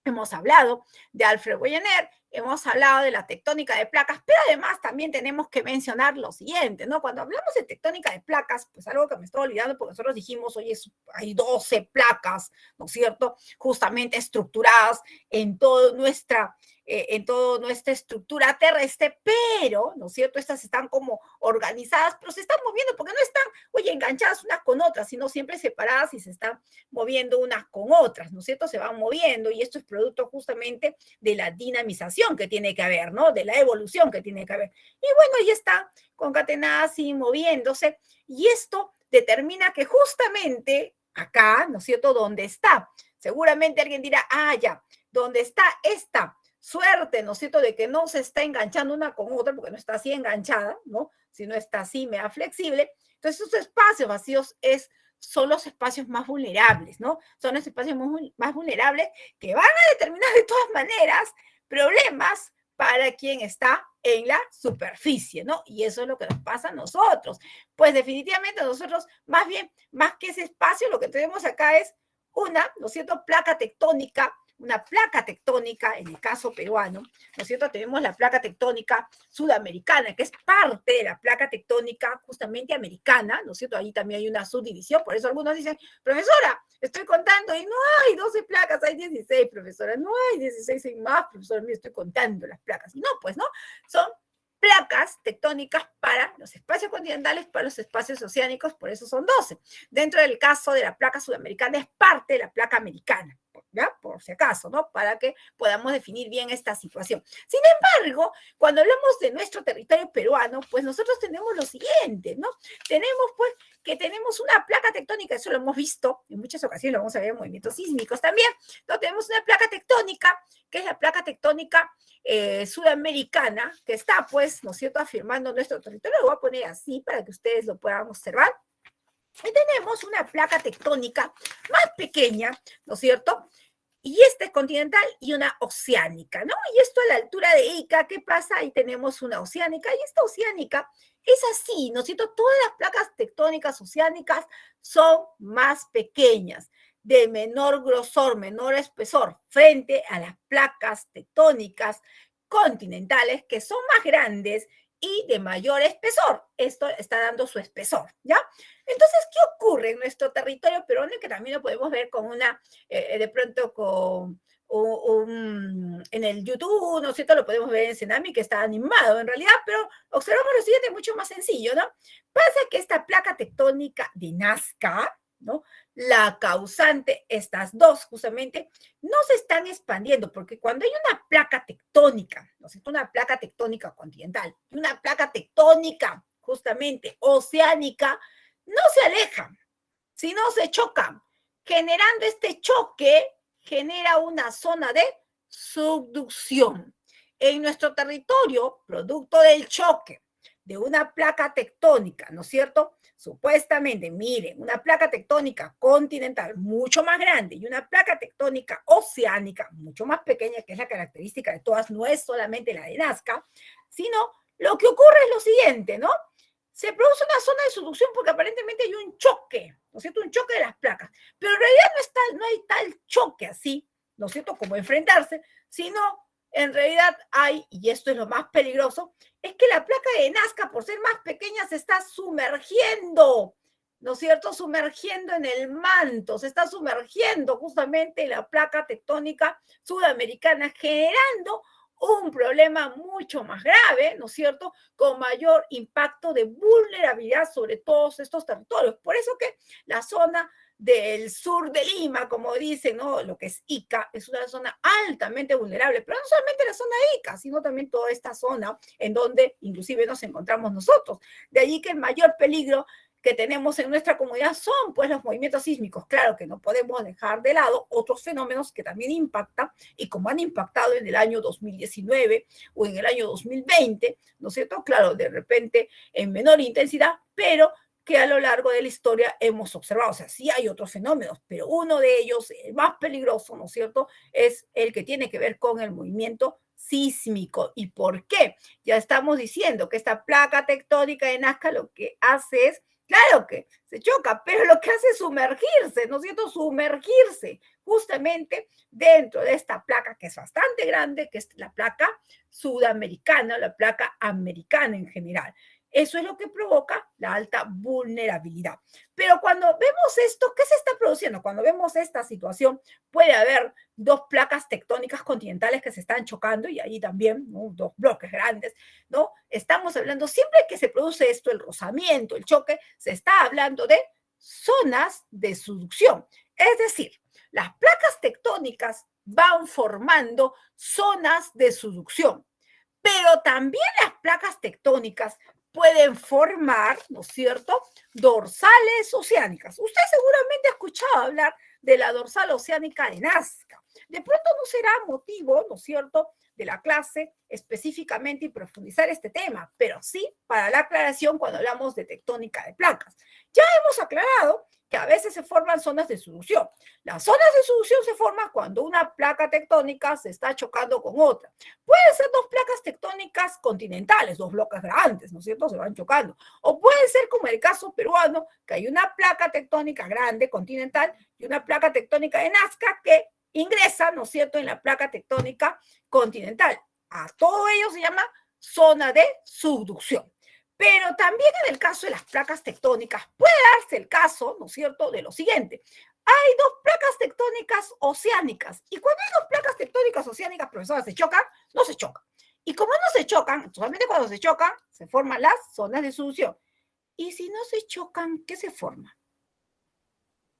Hemos hablado de Alfred Wegener, hemos hablado de la tectónica de placas, pero además también tenemos que mencionar lo siguiente, ¿no? Cuando hablamos de tectónica de placas, pues algo que me estoy olvidando, porque nosotros dijimos, oye, hay 12 placas, ¿no es cierto?, justamente estructuradas en toda nuestra estructura terrestre, pero, ¿no es cierto?, estas están como organizadas, pero se están moviendo porque no están, oye, enganchadas unas con otras, sino siempre separadas y se están moviendo unas con otras, ¿no es cierto?, se van moviendo y esto es producto justamente de la dinamización que tiene que haber, ¿no?, de la evolución que tiene que haber. Y bueno, ahí están concatenadas y moviéndose y esto determina que justamente acá, ¿no es cierto?, donde está, seguramente alguien dirá, ya, donde está esta suerte, ¿no es cierto?, de que no se está enganchando una con otra, porque no está así enganchada, ¿no?, si no está así media flexible. Entonces, esos espacios vacíos son los espacios más vulnerables, ¿no? Son los espacios más vulnerables que van a determinar de todas maneras problemas para quien está en la superficie, ¿no? Y eso es lo que nos pasa a nosotros. Pues definitivamente nosotros, más bien, más que ese espacio, lo que tenemos acá es ¿no es cierto?, placa tectónica, una placa tectónica, en el caso peruano, ¿no es cierto?, tenemos la placa tectónica sudamericana, que es parte de la placa tectónica justamente americana, ¿no es cierto?, ahí también hay una subdivisión, por eso algunos dicen, profesora, estoy contando, y no hay 12 placas, hay 16, profesora, no hay 16, hay más, profesora, mira, estoy contando las placas, y no, pues, ¿no?, son placas tectónicas para los espacios continentales, para los espacios oceánicos, por eso son 12. Dentro del caso de la placa sudamericana es parte de la placa americana. ¿ya? Por si acaso, ¿no? Para que podamos definir bien esta situación. Sin embargo, cuando hablamos de nuestro territorio peruano, pues nosotros tenemos lo siguiente, ¿no? Tenemos, pues, que tenemos una placa tectónica, eso lo hemos visto en muchas ocasiones, lo vamos a ver en movimientos sísmicos también, ¿no? Tenemos una placa tectónica, que es la placa tectónica sudamericana, que está, pues, ¿no es cierto?, afirmando nuestro territorio. Lo voy a poner así para que ustedes lo puedan observar. Y tenemos una placa tectónica más pequeña, ¿no es cierto?, y esta es continental y una oceánica, ¿no? Y esto a la altura de Ica, ¿qué pasa? Ahí tenemos una oceánica, y esta oceánica es así, ¿no es cierto? Todas las placas tectónicas oceánicas son más pequeñas, de menor grosor, menor espesor, frente a las placas tectónicas continentales, que son más grandes y de mayor espesor. Esto está dando su espesor, ¿ya? Entonces, ¿qué ocurre en nuestro territorio peruano? Que también lo podemos ver con una, de pronto con en el YouTube, ¿no es cierto? Lo podemos ver en Cenami, que está animado en realidad, pero observamos lo siguiente, mucho más sencillo, ¿no? Pasa que esta placa tectónica de Nazca, ¿no? La causante, estas dos justamente, no se están expandiendo, porque cuando hay una placa tectónica, ¿no es cierto?, una placa tectónica continental y una placa tectónica justamente oceánica, no se alejan, sino se chocan. Generando este choque, genera una zona de subducción. En nuestro territorio, producto del choque de una placa tectónica, ¿no es cierto? Supuestamente, miren, una placa tectónica continental mucho más grande y una placa tectónica oceánica mucho más pequeña, que es la característica de todas, no es solamente la de Nazca, sino lo que ocurre es lo siguiente, ¿no? Se produce una zona de subducción porque aparentemente hay un choque, ¿no es cierto? Un choque de las placas, pero en realidad no hay tal choque así, ¿no es cierto?, como enfrentarse, sino en realidad hay, y esto es lo más peligroso, es que la placa de Nazca, por ser más pequeña, se está sumergiendo, ¿no es cierto?, sumergiendo en el manto, se está sumergiendo justamente en la placa tectónica sudamericana, generando un problema mucho más grave, ¿no es cierto?, con mayor impacto de vulnerabilidad sobre todos estos territorios. Por eso que la zona del sur de Lima, como dicen, ¿no?, lo que es Ica, es una zona altamente vulnerable, pero no solamente la zona de Ica, sino también toda esta zona en donde inclusive nos encontramos nosotros. De allí que el mayor peligro que tenemos en nuestra comunidad son, pues, los movimientos sísmicos. Claro que no podemos dejar de lado otros fenómenos que también impactan, y como han impactado en el año 2019 o en el año 2020, ¿no es cierto? Claro, de repente en menor intensidad, pero que a lo largo de la historia hemos observado. O sea, sí hay otros fenómenos, pero uno de ellos, el más peligroso, ¿no es cierto?, es el que tiene que ver con el movimiento sísmico. ¿Y por qué? Ya estamos diciendo que esta placa tectónica de Nazca lo que hace es, claro que se choca, pero lo que hace es sumergirse, ¿no es cierto?, sumergirse justamente dentro de esta placa que es bastante grande, que es la placa sudamericana, la placa americana en general. Eso es lo que provoca la alta vulnerabilidad. Pero cuando vemos esto, ¿qué se está produciendo? Cuando vemos esta situación, puede haber dos placas tectónicas continentales que se están chocando, y ahí también, ¿no?, dos bloques grandes, ¿no? Estamos hablando, siempre que se produce esto, el rozamiento, el choque, se está hablando de zonas de subducción. Es decir, las placas tectónicas van formando zonas de subducción, pero también las placas tectónicas pueden formar, ¿no es cierto?, dorsales oceánicas. Usted seguramente ha escuchado hablar de la dorsal oceánica de Nazca. De pronto no será motivo, ¿no es cierto?, de la clase específicamente y profundizar este tema, pero sí para la aclaración cuando hablamos de tectónica de placas. Ya hemos aclarado que a veces se forman zonas de subducción. Las zonas de subducción se forman cuando una placa tectónica se está chocando con otra. Pueden ser dos placas tectónicas continentales, dos bloques grandes, ¿no es cierto?, se van chocando. O puede ser como el caso peruano, que hay una placa tectónica grande, continental, y una placa tectónica de Nazca que ingresa, ¿no es cierto?, en la placa tectónica continental. A todo ello se llama zona de subducción. Pero también en el caso de las placas tectónicas puede darse el caso, ¿no es cierto?, de lo siguiente. Hay dos placas tectónicas oceánicas, y cuando hay dos placas tectónicas oceánicas, profesora, ¿se chocan? No se chocan. Y como no se chocan, solamente cuando se chocan, se forman las zonas de subducción. Y si no se chocan, ¿qué se forma?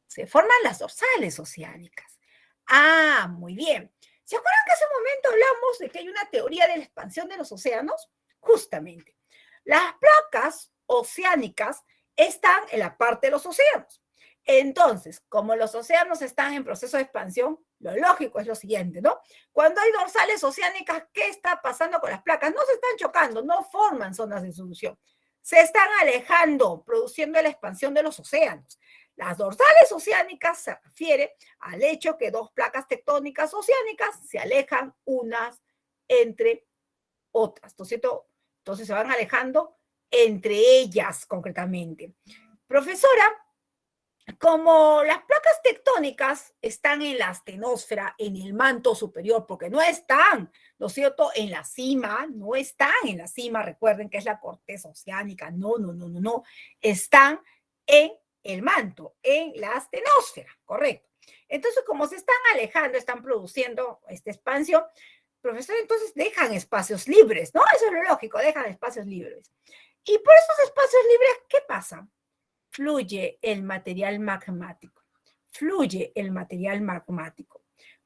Se forman las dorsales oceánicas. Ah, muy bien. ¿Se acuerdan que hace un momento hablamos de que hay una teoría de la expansión de los océanos? Justamente. Las placas oceánicas están en la parte de los océanos. Entonces, como los océanos están en proceso de expansión, lo lógico es lo siguiente, ¿no? Cuando hay dorsales oceánicas, ¿qué está pasando con las placas? No se están chocando, no forman zonas de solución. Se están alejando, produciendo la expansión de los océanos. Las dorsales oceánicas se refiere al hecho que dos placas tectónicas oceánicas se alejan unas entre otras, ¿no es cierto? Entonces se van alejando entre ellas concretamente. Profesora, como las placas tectónicas están en la astenosfera, en el manto superior, porque no están, ¿no es cierto?, en la cima, no están en la cima, recuerden que es la corteza oceánica, no, están en el manto, en la astenosfera, correcto. Entonces, como se están alejando, están produciendo esta expansión, profesor, entonces dejan espacios libres, ¿no? Eso es lo lógico, dejan espacios libres. Y por esos espacios libres, ¿qué pasa? Fluye el material magmático,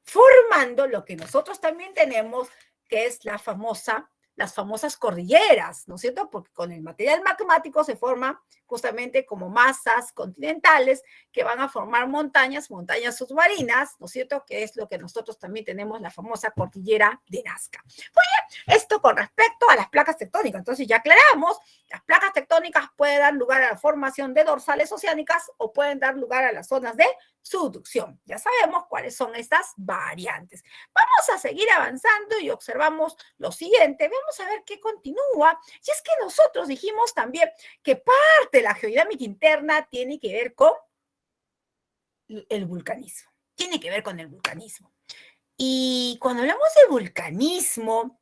formando lo que nosotros también tenemos, que es las famosas cordilleras, ¿no es cierto? Porque con el material magmático se forma justamente como masas continentales que van a formar montañas submarinas, ¿no es cierto? Que es lo que nosotros también tenemos, la famosa cordillera de Nazca. Muy bien, esto con respecto a las placas tectónicas. Entonces ya aclaramos, las placas tectónicas pueden dar lugar a la formación de dorsales oceánicas o pueden dar lugar a las zonas de subducción. Ya sabemos cuáles son estas variantes. Vamos a seguir avanzando y observamos lo siguiente. Vamos a ver qué continúa. Y es que nosotros dijimos también que parte de la geodinámica interna tiene que ver con el vulcanismo. Tiene que ver con el vulcanismo. Y cuando hablamos de vulcanismo,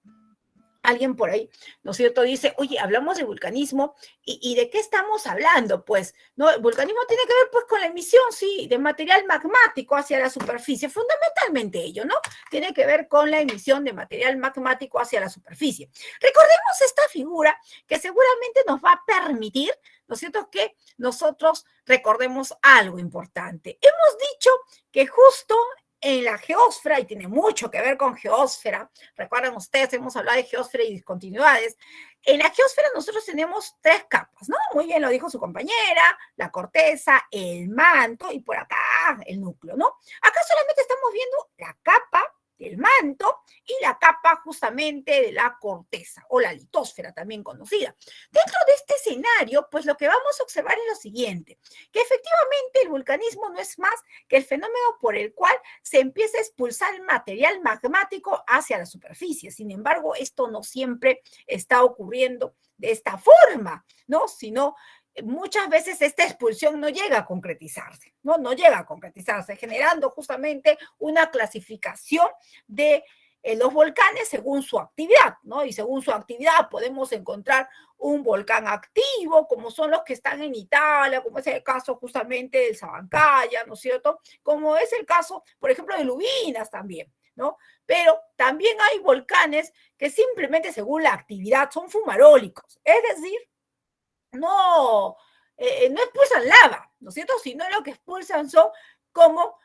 alguien por ahí, ¿no es cierto?, dice, oye, hablamos de vulcanismo, ¿y de qué estamos hablando? Pues, ¿no? El vulcanismo tiene que ver, pues, con la emisión, sí, de material magmático hacia la superficie, fundamentalmente ello, ¿no? Tiene que ver con la emisión de material magmático hacia la superficie. Recordemos esta figura que seguramente nos va a permitir, ¿no es cierto?, que nosotros recordemos algo importante. Hemos dicho que justo en la geósfera, y tiene mucho que ver con geósfera, recuerden ustedes, hemos hablado de geósfera y discontinuidades, en la geósfera nosotros tenemos tres capas, ¿no? Muy bien lo dijo su compañera, la corteza, el manto y por acá el núcleo, ¿no? Acá solamente estamos viendo la capa del manto y la capa justamente de la corteza, o la litósfera también conocida. Dentro de este escenario, pues lo que vamos a observar es lo siguiente, que efectivamente el vulcanismo no es más que el fenómeno por el cual se empieza a expulsar material magmático hacia la superficie. Sin embargo, esto no siempre está ocurriendo de esta forma, ¿no? Sino muchas veces esta expulsión no llega a concretizarse, ¿no? No llega a concretizarse, generando justamente una clasificación de los volcanes según su actividad, ¿no? Y según su actividad podemos encontrar un volcán activo, como son los que están en Italia, como es el caso justamente del Sabancaya, ¿no es cierto? Como es el caso, por ejemplo, de Lubinas también, ¿no? Pero también hay volcanes que simplemente según la actividad son fumarólicos, es decir, no expulsan lava, ¿no es cierto? Sino lo que expulsan son como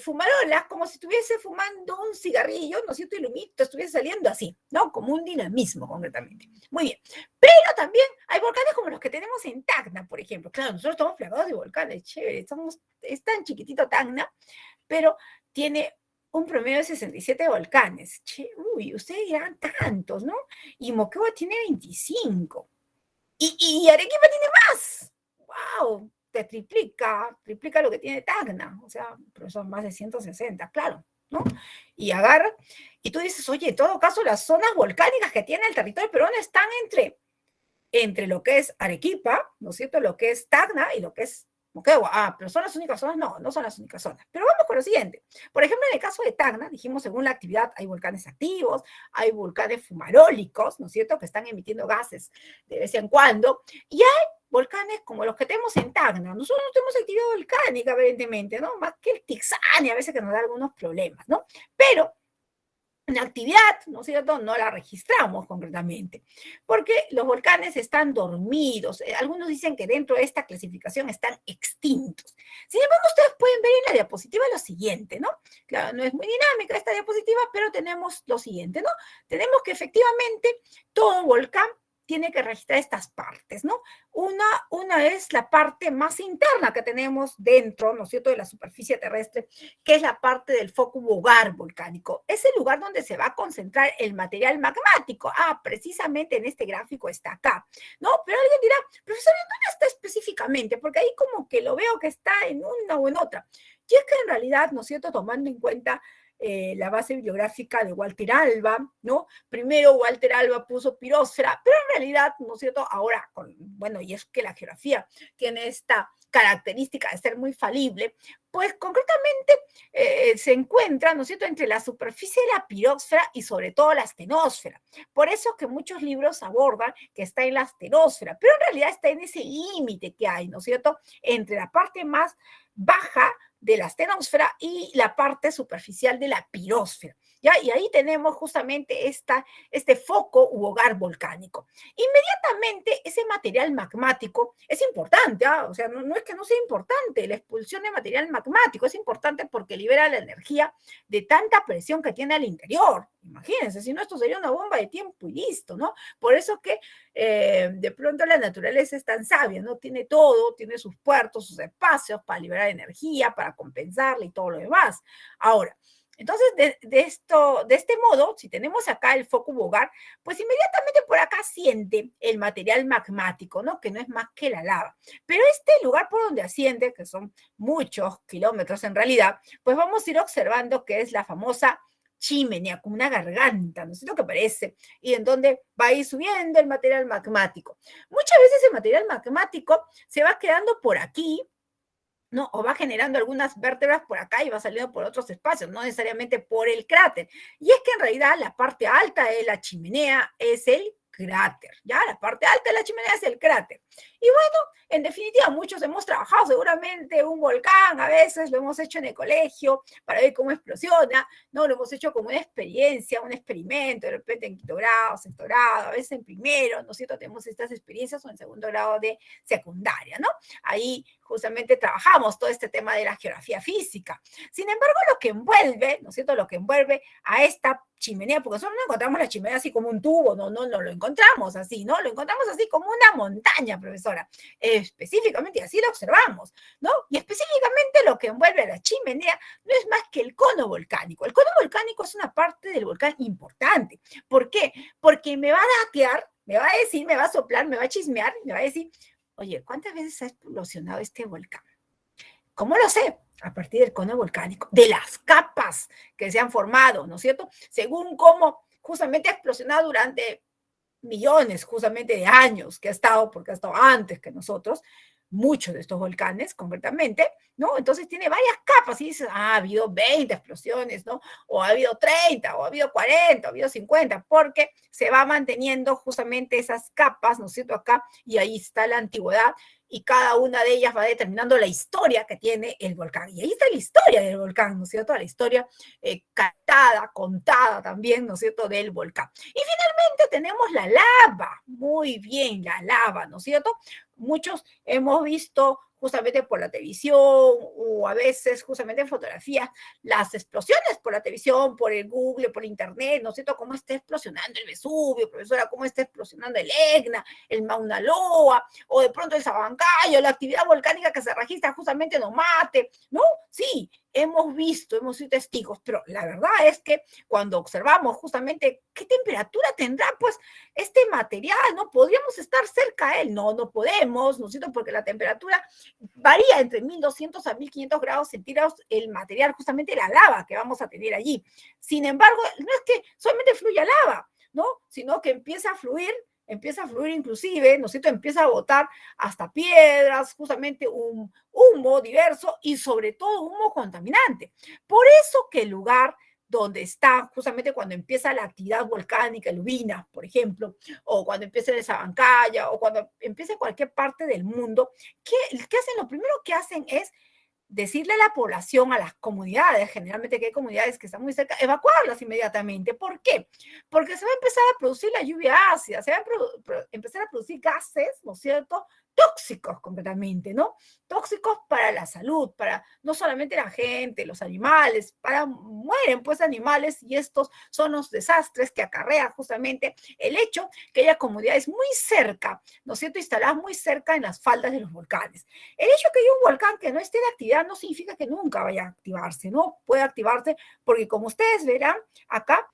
fumarolas, como si estuviese fumando un cigarrillo, ¿no es cierto? Y el humito estuviese saliendo así, ¿no? Como un dinamismo, concretamente. Muy bien. Pero también hay volcanes como los que tenemos en Tacna, por ejemplo. Claro, nosotros estamos plagados de volcanes, chévere. Es tan chiquitito Tacna, pero tiene un promedio de 67 volcanes. Uy, ustedes dirán tantos, ¿no? Y Moquegua tiene 25. Y Arequipa tiene más. ¡Wow! Te triplica lo que tiene Tacna. O sea, pero son más de 160, claro, ¿no? Y agarra, y tú dices, oye, en todo caso, las zonas volcánicas que tiene el territorio peruano están entre lo que es Arequipa, ¿no es cierto? Lo que es Tacna y lo que es Moquegua. Ah, pero son las únicas zonas, no son las únicas zonas. Pero vamos con lo siguiente. Por ejemplo, en el caso de Tacna, dijimos, según la actividad, hay volcanes activos, hay volcanes fumarólicos, ¿no es cierto?, que están emitiendo gases de vez en cuando, y hay volcanes como los que tenemos en Tacna. Nosotros no tenemos actividad volcánica, evidentemente, ¿no? Más que el Tixani, a veces que nos da algunos problemas, ¿no? Pero la actividad, ¿no es cierto?, no la registramos concretamente, porque los volcanes están dormidos. Algunos dicen que dentro de esta clasificación están extintos. Sin embargo, ustedes pueden ver en la diapositiva lo siguiente, ¿no? claro, no es muy dinámica esta diapositiva, pero tenemos lo siguiente, ¿no? Tenemos que efectivamente todo volcán tiene que registrar estas partes, ¿no? Una es la parte más interna que tenemos dentro, ¿no es cierto?, de la superficie terrestre, que es la parte del foco hogar volcánico. Es el lugar donde se va a concentrar el material magmático. Ah, precisamente en este gráfico está acá, ¿no? Pero alguien dirá, profesor, ¿dónde está específicamente? Porque ahí como que lo veo que está en una o en otra. Y es que en realidad, ¿no es cierto?, tomando en cuenta la base bibliográfica de Walter Alba, ¿no? Primero Walter Alba puso pirósfera, pero en realidad, ¿no es cierto?, ahora, bueno, y es que la geografía tiene esta característica de ser muy falible, pues concretamente se encuentra, ¿no es cierto?, entre la superficie de la pirósfera y sobre todo la astenosfera. Por eso que muchos libros abordan que está en la astenosfera, pero en realidad está en ese límite que hay, ¿no es cierto?, entre la parte más baja de la astenosfera y la parte superficial de la pirósfera, ¿ya? Y ahí tenemos justamente este foco u hogar volcánico. Inmediatamente ese material magmático es importante, ¿ah? O sea, no es que no sea importante, la expulsión de material magmático es importante porque libera la energía de tanta presión que tiene al interior. Imagínense, si no, esto sería una bomba de tiempo y listo, ¿no? Por eso que de pronto la naturaleza es tan sabia, ¿no? Tiene todo, tiene sus puertos, sus espacios para liberar energía, para compensarla y todo lo demás. Ahora, entonces, de este modo, si tenemos acá el foco hogar, pues inmediatamente por acá siente el material magmático, ¿no? Que no es más que la lava. Pero este lugar por donde asciende, que son muchos kilómetros en realidad, pues vamos a ir observando que es la famosa chimenea, como una garganta, ¿no es lo que parece? Y en donde va a ir subiendo el material magmático. Muchas veces el material magmático se va quedando por aquí, ¿no? O va generando algunas vértebras por acá y va saliendo por otros espacios, no necesariamente por el cráter. Y es que en realidad la parte alta de la chimenea es el cráter, ¿ya? La parte alta de la chimenea es el cráter. Y bueno, en definitiva, muchos hemos trabajado seguramente un volcán, a veces lo hemos hecho en el colegio para ver cómo explosiona, ¿no? Lo hemos hecho como una experiencia, un experimento, de repente en quinto grado, sexto grado, a veces en primero, ¿no es cierto? Tenemos estas experiencias o en segundo grado de secundaria, ¿no? Ahí justamente trabajamos todo este tema de la geografía física. Sin embargo, lo que envuelve, ¿no es cierto?, lo que envuelve a esta chimenea, porque nosotros no encontramos la chimenea así como un tubo, no lo encontramos así, ¿no? Lo encontramos así como una montaña, profesora. Específicamente, y así lo observamos, ¿no? Y específicamente lo que envuelve a la chimenea no es más que el cono volcánico. El cono volcánico es una parte del volcán importante. ¿Por qué? Porque me va a datear, me va a decir, me va a soplar, me va a chismear, me va a decir, oye, ¿cuántas veces ha explosionado este volcán? ¿Cómo lo sé? A partir del cono volcánico, de las capas que se han formado, ¿no es cierto? Según cómo justamente ha explosionado durante millones justamente de años que ha estado, porque ha estado antes que nosotros, muchos de estos volcanes, concretamente, ¿no? Entonces tiene varias capas y dices, ha habido 20 explosiones, ¿no? O ha habido 30, o ha habido 40, o ha habido 50, porque se va manteniendo justamente esas capas, ¿no es cierto? Acá, y ahí está la antigüedad, y cada una de ellas va determinando la historia que tiene el volcán. Y ahí está la historia del volcán, ¿no es cierto? La historia cantada, contada también, ¿no es cierto?, del volcán. Y finalmente tenemos la lava, muy bien, la lava, ¿no es cierto? Muchos hemos visto justamente por la televisión o a veces justamente en fotografías las explosiones por la televisión, por el Google, por internet, ¿no es cierto? Cómo está explosionando el Vesubio, profesora, cómo está explosionando el Etna, el Mauna Loa, o de pronto el Sabancayo, la actividad volcánica que se registra justamente en Omate, ¿no? Sí, hemos visto, hemos sido testigos, pero la verdad es que cuando observamos justamente qué temperatura tendrá, pues, este material, ¿no? ¿Podríamos estar cerca de él? No podemos, ¿no es cierto? Porque la temperatura varía entre 1200 a 1500 grados centígrados el material, justamente la lava que vamos a tener allí. Sin embargo, no es que solamente fluya lava, ¿no? Sino que empieza a fluir inclusive, ¿no es cierto? Empieza a botar hasta piedras, justamente un humo diverso y sobre todo humo contaminante. Por eso que el lugar donde está justamente cuando empieza la actividad volcánica, el Ubina, por ejemplo, o cuando empieza el Sabancaya, o cuando empieza en cualquier parte del mundo, ¿qué hacen? Lo primero que hacen es decirle a la población, a las comunidades, generalmente que hay comunidades que están muy cerca, evacuarlas inmediatamente. ¿Por qué? Porque se va a empezar a producir la lluvia ácida, se va a empezar a producir gases, ¿no es cierto?, tóxicos completamente, ¿no? Tóxicos para la salud, para no solamente la gente, los animales, mueren pues animales y estos son los desastres que acarrea justamente el hecho que haya comunidades muy cerca, ¿no es cierto?, instaladas muy cerca en las faldas de los volcanes. El hecho que haya un volcán que no esté en actividad no significa que nunca vaya a activarse, ¿no? Puede activarse porque como ustedes verán acá,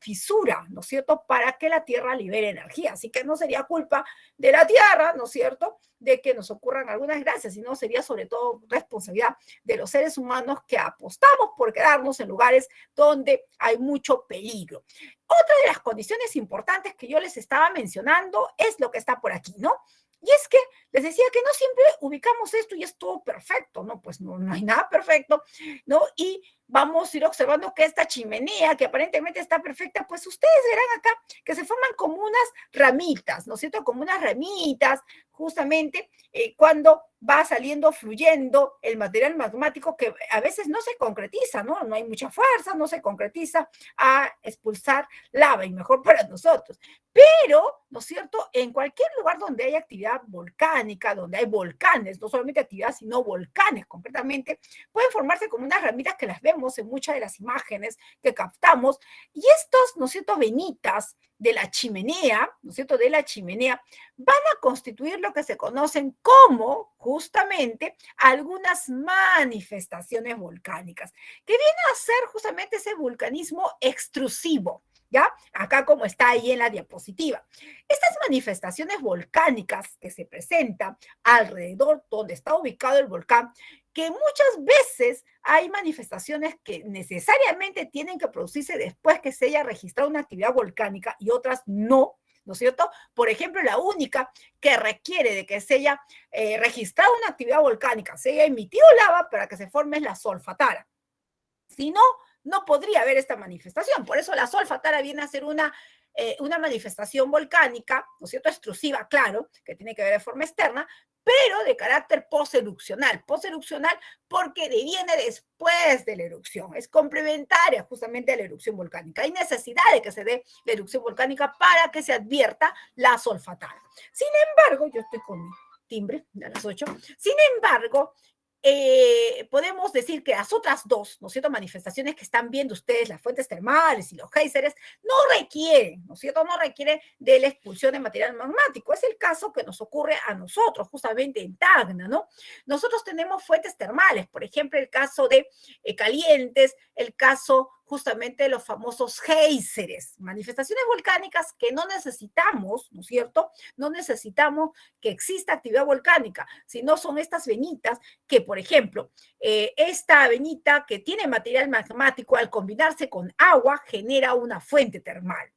fisura, ¿no es cierto?, para que la Tierra libere energía. Así que no sería culpa de la Tierra, ¿no es cierto?, de que nos ocurran algunas desgracias, sino sería sobre todo responsabilidad de los seres humanos que apostamos por quedarnos en lugares donde hay mucho peligro. Otra de las condiciones importantes que yo les estaba mencionando es lo que está por aquí, ¿no? Y es que les decía que no siempre ubicamos esto y es todo perfecto, ¿no? Pues no hay nada perfecto, ¿no? Y vamos a ir observando que esta chimenea, que aparentemente está perfecta, pues ustedes verán acá que se forman como unas ramitas, ¿no es cierto? Como unas ramitas, justamente cuando va saliendo, fluyendo el material magmático que a veces no se concretiza, ¿no? No hay mucha fuerza, no se concretiza a expulsar lava y mejor para nosotros. Pero, ¿no es cierto?, en cualquier lugar donde hay actividad volcánica, donde hay volcanes, no solamente actividad, sino volcanes concretamente, pueden formarse como unas ramitas que las vemos en muchas de las imágenes que captamos, y estos, ¿no es cierto?, venitas de la chimenea, ¿no es cierto?, de la chimenea, van a constituir lo que se conocen como, justamente, algunas manifestaciones volcánicas, que viene a ser justamente ese vulcanismo extrusivo, ¿ya? Acá como está ahí en la diapositiva. Estas manifestaciones volcánicas que se presentan alrededor donde está ubicado el volcán, que muchas veces hay manifestaciones que necesariamente tienen que producirse después que se haya registrado una actividad volcánica y otras no, ¿no es cierto? Por ejemplo, la única que requiere de que se haya registrado una actividad volcánica, se haya emitido lava para que se forme es la solfatara. Si no, no podría haber esta manifestación. Por eso la solfatara viene a ser una manifestación volcánica, ¿no es cierto?, extrusiva, claro, que tiene que ver de forma externa, pero de carácter posterupcional. Posterupcional porque viene después de la erupción, es complementaria justamente a la erupción volcánica. Hay necesidad de que se dé la erupción volcánica para que se advierta la solfatara. Sin embargo, yo estoy con mi timbre a las 8, sin embargo, podemos decir que las otras dos, ¿no es cierto?, manifestaciones que están viendo ustedes, las fuentes termales y los géiseres, no requieren, ¿no es cierto?, no requieren de la expulsión de material magmático. Es el caso que nos ocurre a nosotros, justamente en Tacna, ¿no? Nosotros tenemos fuentes termales, por ejemplo, el caso de Calientes, el caso justamente de los famosos géiseres, manifestaciones volcánicas que no necesitamos, ¿no es cierto?, no necesitamos que exista actividad volcánica, sino son estas venitas que, por ejemplo, esta venita que tiene material magmático al combinarse con agua genera una fuente termal.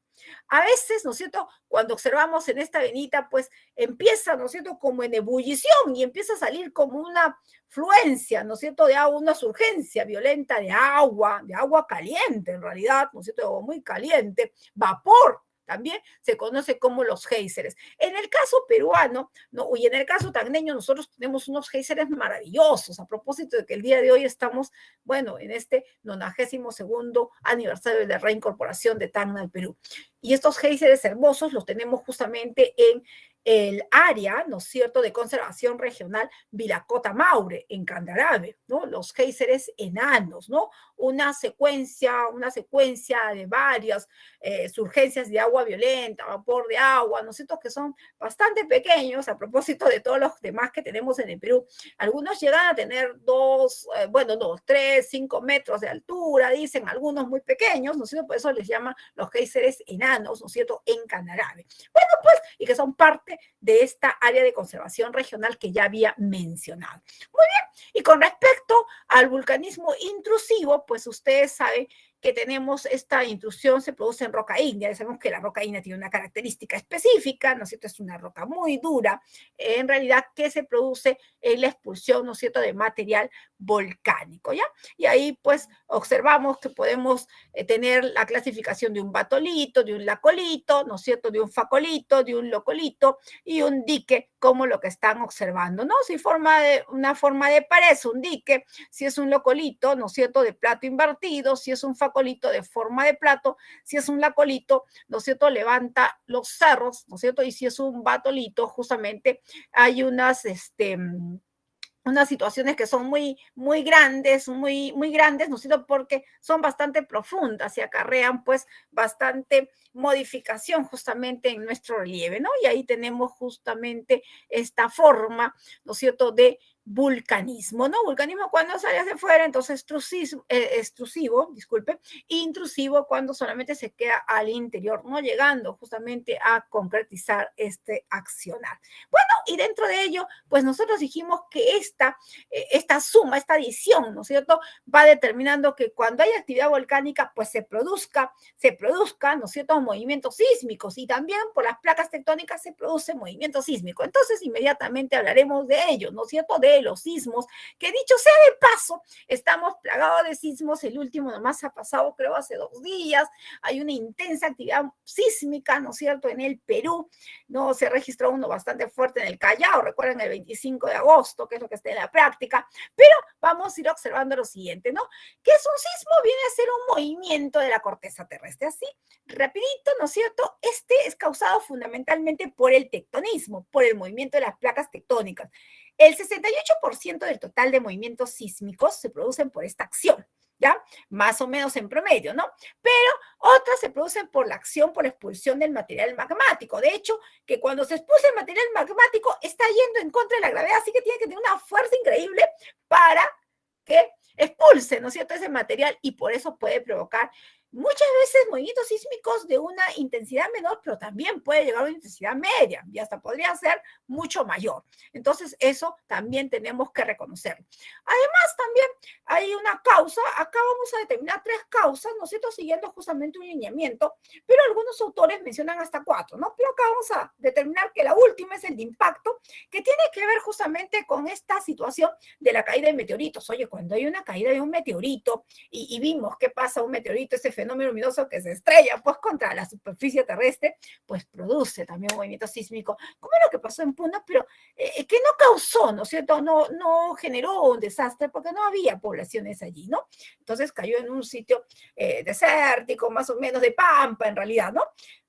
A veces, ¿no es cierto?, cuando observamos en esta venita, pues empieza, ¿no es cierto?, como en ebullición y empieza a salir como una fluencia, ¿no es cierto?, de agua, una surgencia violenta de agua caliente en realidad, ¿no es cierto?, agua muy caliente, vapor. También se conoce como los géiseres. En el caso peruano, ¿no?, y en el caso tacneño, nosotros tenemos unos géiseres maravillosos, a propósito de que el día de hoy estamos, bueno, en este 92º aniversario de la reincorporación de Tacna al Perú. Y estos géiseres hermosos los tenemos justamente en el área, ¿no es cierto?, de conservación regional Vilacota Maure, en Candarave, ¿no? Los géiseres enanos, ¿no? Una secuencia de varias surgencias de agua violenta, vapor de agua, ¿no es cierto?, que son bastante pequeños a propósito de todos los demás que tenemos en el Perú. Algunos llegan a tener 3, 5 metros de altura, dicen algunos muy pequeños, ¿no es cierto?, por eso les llaman los géiseres enanos, ¿no es cierto?, en Candarave. Bueno, pues, y que son parte de esta área de conservación regional que ya había mencionado. Muy bien, y con respecto al vulcanismo intrusivo, pues ustedes saben que tenemos esta intrusión, se produce en roca ígnea. Ya sabemos que la roca ígnea tiene una característica específica, ¿no es cierto? Es una roca muy dura, en realidad, que se produce en la expulsión, ¿no es cierto?, de material volcánico, ¿ya? Y ahí, pues, observamos que podemos tener la clasificación de un batolito, de un lacolito, ¿no es cierto?, de un facolito, de un locolito y un dique, como lo que están observando, ¿no? Si forma una forma de pared, un dique, si es un locolito, ¿no es cierto?, de plato invertido, si es un facolito, lacolito de forma de plato, si es un lacolito, ¿no es cierto?, levanta los cerros, ¿no es cierto? Y si es un batolito, justamente hay unas situaciones que son muy grandes, muy grandes, ¿no es cierto? Porque son bastante profundas y acarrean pues bastante modificación justamente en nuestro relieve, ¿no? Y ahí tenemos justamente esta forma, ¿no es cierto?, de vulcanismo, ¿no? Vulcanismo cuando sale hacia afuera, entonces extrusivo, disculpe, intrusivo cuando solamente se queda al interior, no llegando justamente a concretizar este accionar. Bueno, y dentro de ello, pues nosotros dijimos que esta suma, esta adición, ¿no es cierto?, va determinando que cuando hay actividad volcánica, pues se produzca, ¿no es cierto?, movimientos sísmicos, y también por las placas tectónicas se produce movimiento sísmico. Entonces, inmediatamente hablaremos de ello, ¿no es cierto?, de los sismos, que dicho sea de paso, estamos plagados de sismos. El último nomás ha pasado, creo, hace 2 días. Hay una intensa actividad sísmica, ¿no es cierto?, en el Perú, ¿no? Se registró uno bastante fuerte en el Callao, recuerden, el 25 de agosto, que es lo que está en la práctica, pero vamos a ir observando lo siguiente, ¿no? ¿Qué es un sismo? Viene a ser un movimiento de la corteza terrestre, así, rapidito, ¿no es cierto? Este es causado fundamentalmente por el tectonismo, por el movimiento de las placas tectónicas. El 68% del total de movimientos sísmicos se producen por esta acción, ¿ya? Más o menos en promedio, ¿no? Pero otras se producen por la acción, por la expulsión del material magmático. De hecho, que cuando se expulsa el material magmático está yendo en contra de la gravedad, así que tiene que tener una fuerza increíble para que expulse, ¿no es cierto?, ese material, y por eso puede provocar muchas veces movimientos sísmicos de una intensidad menor, pero también puede llegar a una intensidad media y hasta podría ser mucho mayor. Entonces, eso también tenemos que reconocerlo. Además, también hay una causa. Acá vamos a determinar 3 causas, ¿no es cierto?, siguiendo justamente un lineamiento, pero algunos autores mencionan hasta 4, ¿no? Pero acá vamos a determinar que la última es el de impacto, que tiene que ver justamente con esta situación de la caída de meteoritos. Oye, cuando hay una caída de un meteorito y vimos qué pasa un meteorito, ese fenómeno luminoso que se estrella pues contra la superficie terrestre, pues produce también un movimiento sísmico, como lo que pasó en Puno, pero que no causó, ¿no es cierto?, no generó un desastre porque no había poblaciones allí, ¿no? Entonces cayó en un sitio desértico, más o menos de pampa en realidad, ¿no?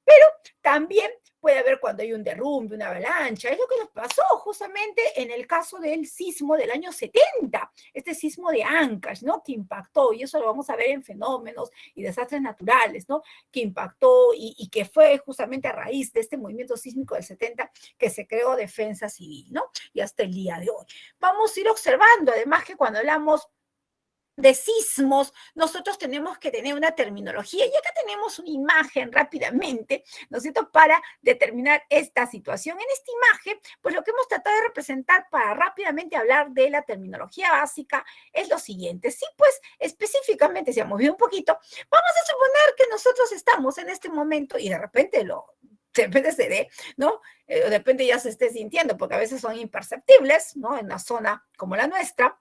Pero también puede haber cuando hay un derrumbe, una avalancha. Es lo que nos pasó justamente en el caso del sismo del año 70, este sismo de Ancash, ¿no?, que impactó, y eso lo vamos a ver en fenómenos y desastres naturales, ¿no?, que impactó y que fue justamente a raíz de este movimiento sísmico del 70 que se creó Defensa Civil, ¿no? Y hasta el día de hoy. Vamos a ir observando, además, que cuando hablamos de sismos, nosotros tenemos que tener una terminología, y acá tenemos una imagen rápidamente, ¿no es cierto?, para determinar esta situación. En esta imagen, pues lo que hemos tratado de representar para rápidamente hablar de la terminología básica es lo siguiente. Sí, pues específicamente, se ha movido un poquito, vamos a suponer que nosotros estamos en este momento y de repente se dé, ¿no? De repente ya se esté sintiendo, porque a veces son imperceptibles, ¿no?, en una zona como la nuestra.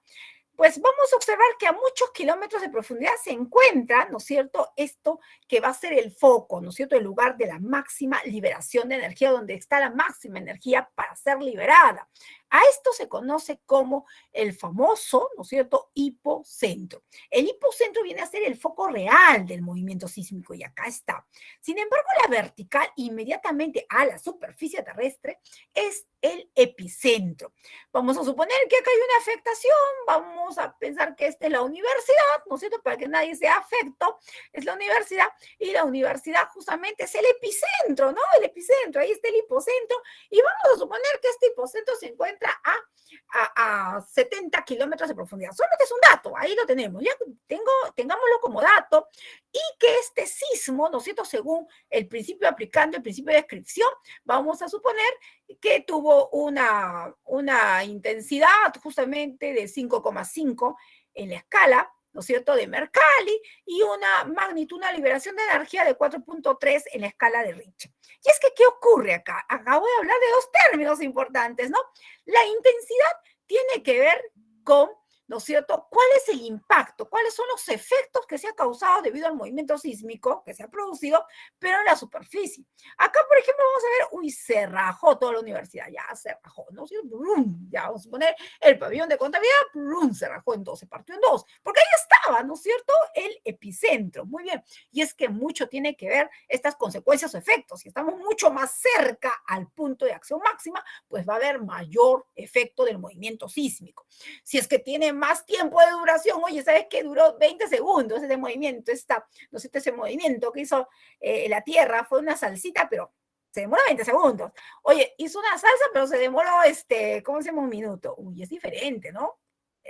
Pues vamos a observar que a muchos kilómetros de profundidad se encuentra, ¿no es cierto?, esto que va a ser el foco, ¿no es cierto?, el lugar de la máxima liberación de energía, donde está la máxima energía para ser liberada. A esto se conoce como el famoso, ¿no es cierto?, hipocentro. El hipocentro viene a ser el foco real del movimiento sísmico, y acá está. Sin embargo, la vertical, inmediatamente a la superficie terrestre, es el epicentro. Vamos a suponer que acá hay una afectación, vamos a pensar que esta es la universidad, ¿no es cierto?, para que nadie sea afecto, es la universidad, y la universidad justamente es el epicentro, ¿no? El epicentro, ahí está el hipocentro, y vamos a suponer que este hipocentro se encuentra a 70 kilómetros de profundidad. Solamente es un dato, ahí lo tenemos, ya tengámoslo como dato, y que este sismo, ¿no es cierto?, según el principio, aplicando el principio de descripción, vamos a suponer que tuvo una intensidad justamente de 5,5 en la escala, ¿no es cierto?, de Mercalli, y una magnitud, una liberación de energía de 4,3 en la escala de Richter. Y es que, ¿qué ocurre acá? Acabo de hablar de 2 términos importantes, ¿no? La intensidad tiene que ver con ¿no es cierto? ¿Cuál es el impacto? ¿Cuáles son los efectos que se ha causado debido al movimiento sísmico que se ha producido, pero en la superficie? Acá, por ejemplo, vamos a ver, uy, se rajó toda la universidad, ya se rajó, ¿no? Brum, ya vamos a poner el pabellón de contabilidad, brum, se rajó en dos, se partió en dos, porque ahí estaba, ¿no es cierto?, el epicentro. Muy bien, y es que mucho tiene que ver estas consecuencias o efectos. Si estamos mucho más cerca al punto de acción máxima, pues va a haber mayor efecto del movimiento sísmico. Si es que tiene más tiempo de duración, oye, ¿sabes qué? Duró 20 segundos ese movimiento, no sé, ese movimiento que hizo la Tierra fue una salsita, pero se demoró 20 segundos. Oye, hizo una salsa, pero se demoró, ¿cómo se llama? Un minuto. Uy, es diferente, ¿no?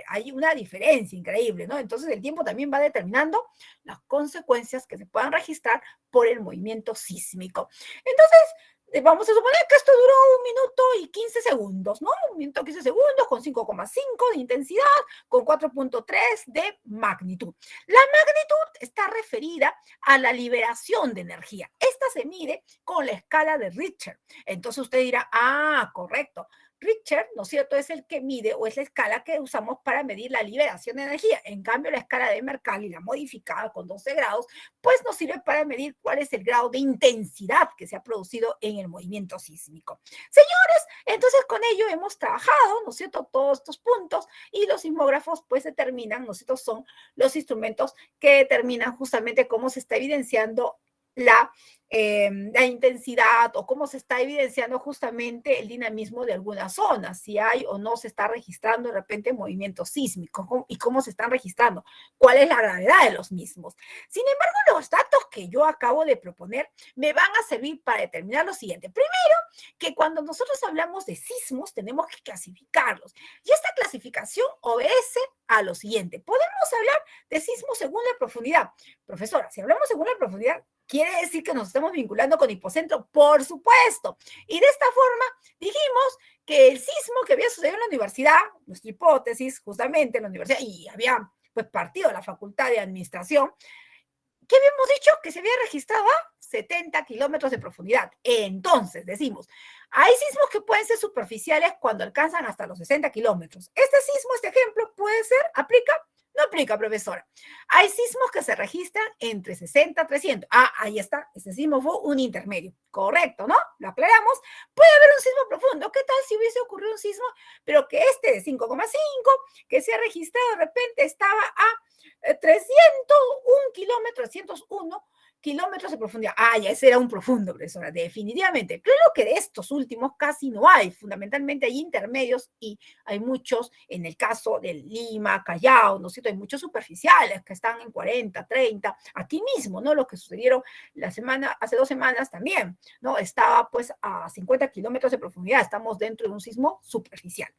Hay una diferencia increíble, ¿no? Entonces el tiempo también va determinando las consecuencias que se puedan registrar por el movimiento sísmico. Entonces, vamos a suponer que esto duró 1 minuto y 15 segundos, ¿no? 1 minuto y 15 segundos con 5,5 de intensidad, con 4,3 de magnitud. La magnitud está referida a la liberación de energía. Esta se mide con la escala de Richter. Entonces usted dirá, ah, correcto. Richter, ¿no es cierto?, es el que mide o es la escala que usamos para medir la liberación de energía. En cambio, la escala de Mercalli, la modificada con 12 grados, pues nos sirve para medir cuál es el grado de intensidad que se ha producido en el movimiento sísmico. Señores, entonces con ello hemos trabajado, ¿no es cierto?, todos estos puntos, y los sismógrafos pues determinan, ¿no es cierto?, son los instrumentos que determinan justamente cómo se está evidenciando la intensidad o cómo se está evidenciando justamente el dinamismo de algunas zonas, si hay o no se está registrando de repente movimientos sísmicos y cómo se están registrando, cuál es la gravedad de los mismos. Sin embargo, los datos que yo acabo de proponer me van a servir para determinar lo siguiente. Primero, que cuando nosotros hablamos de sismos tenemos que clasificarlos, y esta clasificación obedece a lo siguiente. Podemos hablar de sismos según la profundidad. Profesora, si hablamos según la profundidad, ¿quiere decir que nos estamos vinculando con hipocentro? Por supuesto. Y de esta forma dijimos que el sismo que había sucedido en la universidad, nuestra hipótesis justamente en la universidad, y había pues partido la facultad de administración, ¿qué habíamos dicho? Que se había registrado a 70 kilómetros de profundidad. Entonces, decimos, hay sismos que pueden ser superficiales cuando alcanzan hasta los 60 kilómetros. Este sismo, este ejemplo, puede ser, ¿aplica? No aplica, profesora. Hay sismos que se registran entre 60 y 300. Ah, ahí está. Ese sismo fue un intermedio. Correcto, ¿no? Lo aclaramos. Puede haber un sismo profundo. ¿Qué tal si hubiese ocurrido un sismo, pero que este de 5,5, que se ha registrado de repente, estaba a 301 kilómetros, 301 kilómetros de profundidad? Ah, ya, ese era un profundo, profesora, definitivamente. Claro que de estos últimos casi no hay. Fundamentalmente hay intermedios y hay muchos, en el caso de Lima, Callao, ¿no es cierto? Hay muchos superficiales que están en 40, 30, aquí mismo, ¿no? Lo que sucedieron hace 2 semanas también, ¿no? Estaba pues a 50 kilómetros de profundidad, estamos dentro de un sismo superficial.